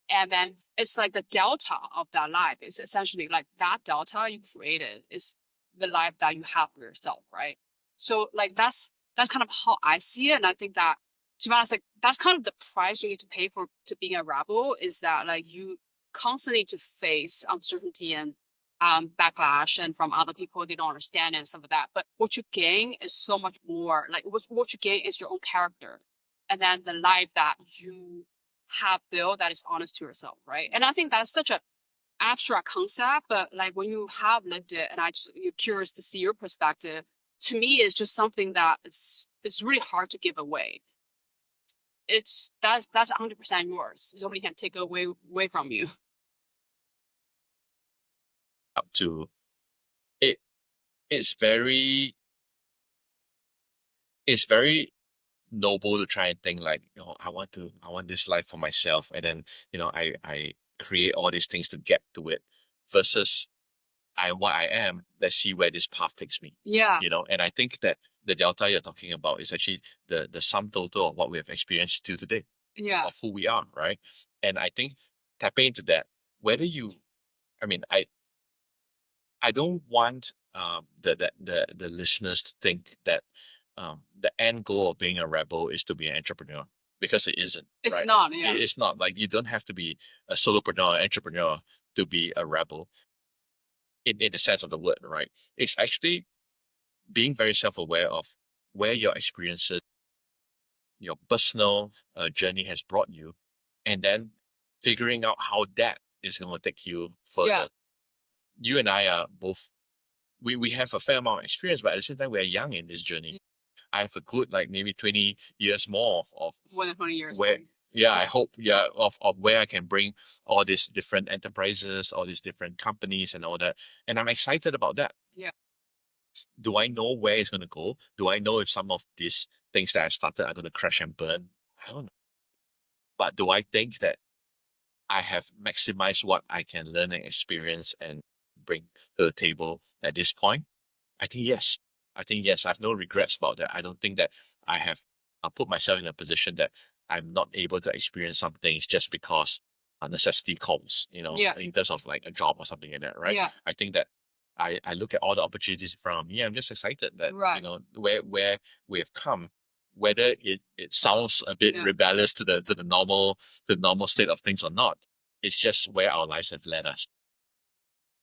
And then it's like the delta of that life is essentially like that delta you created is the life that you have for yourself, right? So like that's kind of how I see it. And I think that, to be honest, like that's kind of the price you need to pay for to being a rebel, is that like you constantly need to face uncertainty and backlash and from other people they don't understand and stuff like that. But what you gain is so much more. Like what you gain is your own character, and then the life that you have built that is honest to yourself, right? And I think that's such a abstract concept, but like when you have lived it, and you're curious to see your perspective. To me, it's just something that it's really hard to give away. That's 100% yours. Nobody can take it away from you. Up to it, it's very it's very noble to try and think like, I want this life for myself, and then I create all these things to get to it, versus what I am. Let's see where this path takes me. Yeah. And I think that the delta you're talking about is actually the sum total of what we have experienced till today, Yeah. of who we are, right? And I think tapping into that, whether you, I mean, I don't want the listeners to think that the end goal of being a rebel is to be an entrepreneur, because it isn't. It's right? not. Yeah. It's not. Like, you don't have to be a solopreneur or entrepreneur to be a rebel in the sense of the word, right? It's actually being very self-aware of where your experiences, your personal journey has brought you, and then figuring out how that is going to take you further. Yeah. You and I are both, we have a fair amount of experience, but at the same time, we're young in this journey. I have a good, like, maybe 20 years more of More than 20 years. where Yeah, I hope, of where I can bring all these different enterprises, all these different companies and all that. And I'm excited about that. Yeah. Do I know where it's going to go? Do I know if some of these things that I started are going to crash and burn? I don't know. But do I think that I have maximized what I can learn and experience and bring to the table at this point? I think yes. I think yes. I have no regrets about that. I don't think that I have put myself in a position that I'm not able to experience some things just because necessity calls, Yeah. in terms of like a job or something like that, right? Yeah. I think that I look at all the opportunities in front of me. I'm just excited that, Right. where we have come, whether it sounds a bit Yeah. rebellious to the normal state of things or not. It's just where our lives have led us.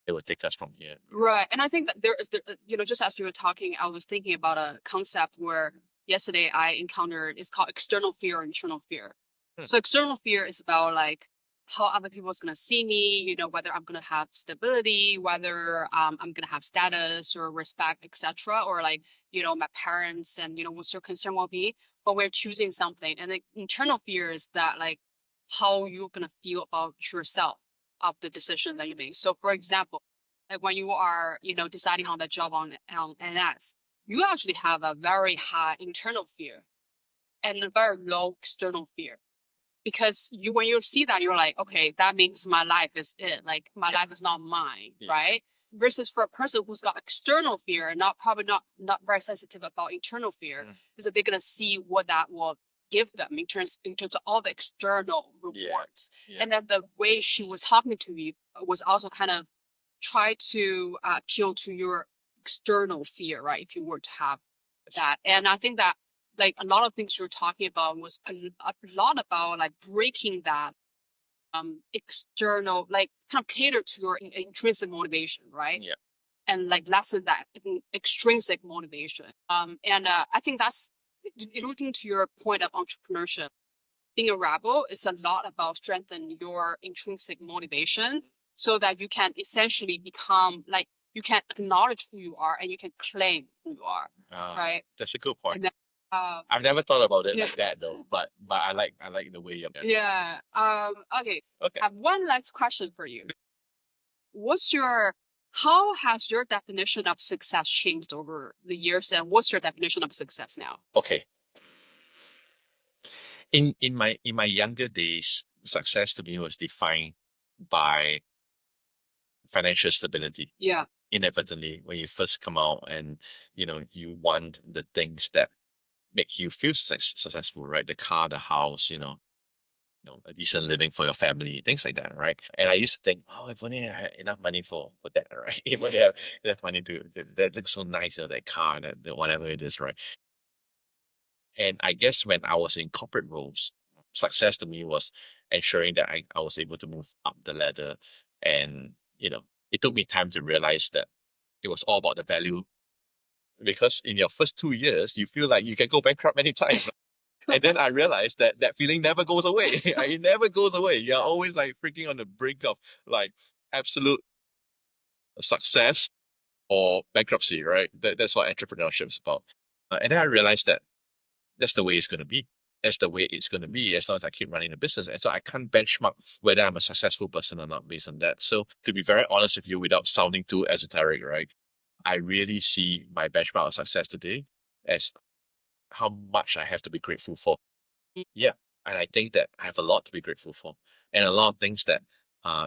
It will take us from here. Right. And I think that just as you were talking, I was thinking about a concept where yesterday I encountered, it's called external fear or internal fear. Hmm. So external fear is about like how other people is going to see me, whether I'm going to have stability, whether I'm going to have status or respect, etc. Or like, my parents and, what's their concern will be. But we're choosing something. And the internal fear is that like how you're going to feel about yourself of the decision that you make. So for example, like when you are, deciding on the job on NS, you actually have a very high internal fear and a very low external fear. Because when you see that, you're like, okay, that means my life is it. Like my life is not mine, right? Versus for a person who's got external fear and probably not very sensitive about internal fear, is that they're gonna see what that will give them in terms of all the external rewards. And then the way she was talking to you was also kind of try to appeal to your external fear, right? If you were to have that. And I think that like a lot of things you're talking about was a lot about like breaking that external, like kind of cater to your intrinsic motivation, right? Yeah. And like lessen that extrinsic motivation. And I think that's alluding to your point of entrepreneurship. Being a rebel is a lot about strengthening your intrinsic motivation so that you can essentially become like you can acknowledge who you are and you can claim who you are, right? That's a good point. And then, I've never thought about it like that though, but I like the way you're. yeah. Okay. Okay. I have one last question for you. How has your definition of success changed over the years, and what's your definition of success now? Okay. In my younger days, success to me was defined by financial stability. Yeah. Inadvertently, when you first come out and you want the things that make you feel successful, right? The car, the house, a decent living for your family, things like that, right? And I used to think, oh, if only I had enough money for that, right? If only I have enough money that looks so nice, that car, that whatever it is, right? And I guess when I was in corporate roles, success to me was ensuring that I was able to move up the ladder. And, it took me time to realize that it was all about the value. Because in your first 2 years, you feel like you can go bankrupt many times. And then I realized that that feeling never goes away. It never goes away. You're always like freaking on the brink of like absolute success or bankruptcy, right? That's what entrepreneurship is about. And then I realized that that's the way it's going to be. That's the way it's going to be as long as I keep running the business. And so I can't benchmark whether I'm a successful person or not based on that. So to be very honest with you, without sounding too esoteric, right? I really see my benchmark of success today as how much I have to be grateful for. Yeah. And I think that I have a lot to be grateful for. And a lot of things that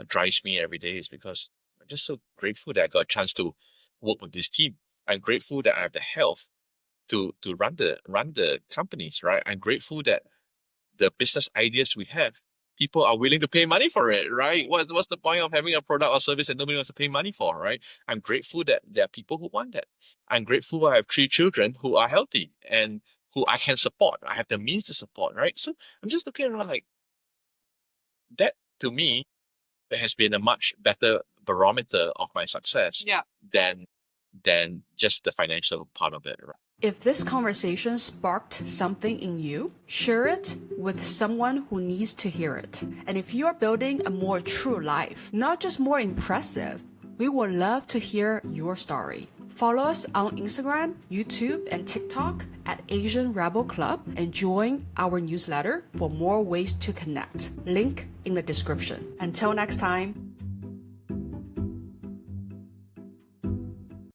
drives me every day is because I'm just so grateful that I got a chance to work with this team. I'm grateful that I have the health to run the companies, right? I'm grateful that the business ideas we have, people are willing to pay money for it, right? What's the point of having a product or service that nobody wants to pay money for, right? I'm grateful that there are people who want that. I'm grateful I have 3 children who are healthy and who I can support. I have the means to support, right? So I'm just looking around like that. To me, it has been a much better barometer of my success than just the financial part of it, right? If this conversation sparked something in you, share it with someone who needs to hear it. And if you're building a more true life, not just more impressive, we would love to hear your story. Follow us on Instagram, YouTube, and TikTok at Asian Rebel Club and join our newsletter for more ways to connect. Link in the description. Until next time.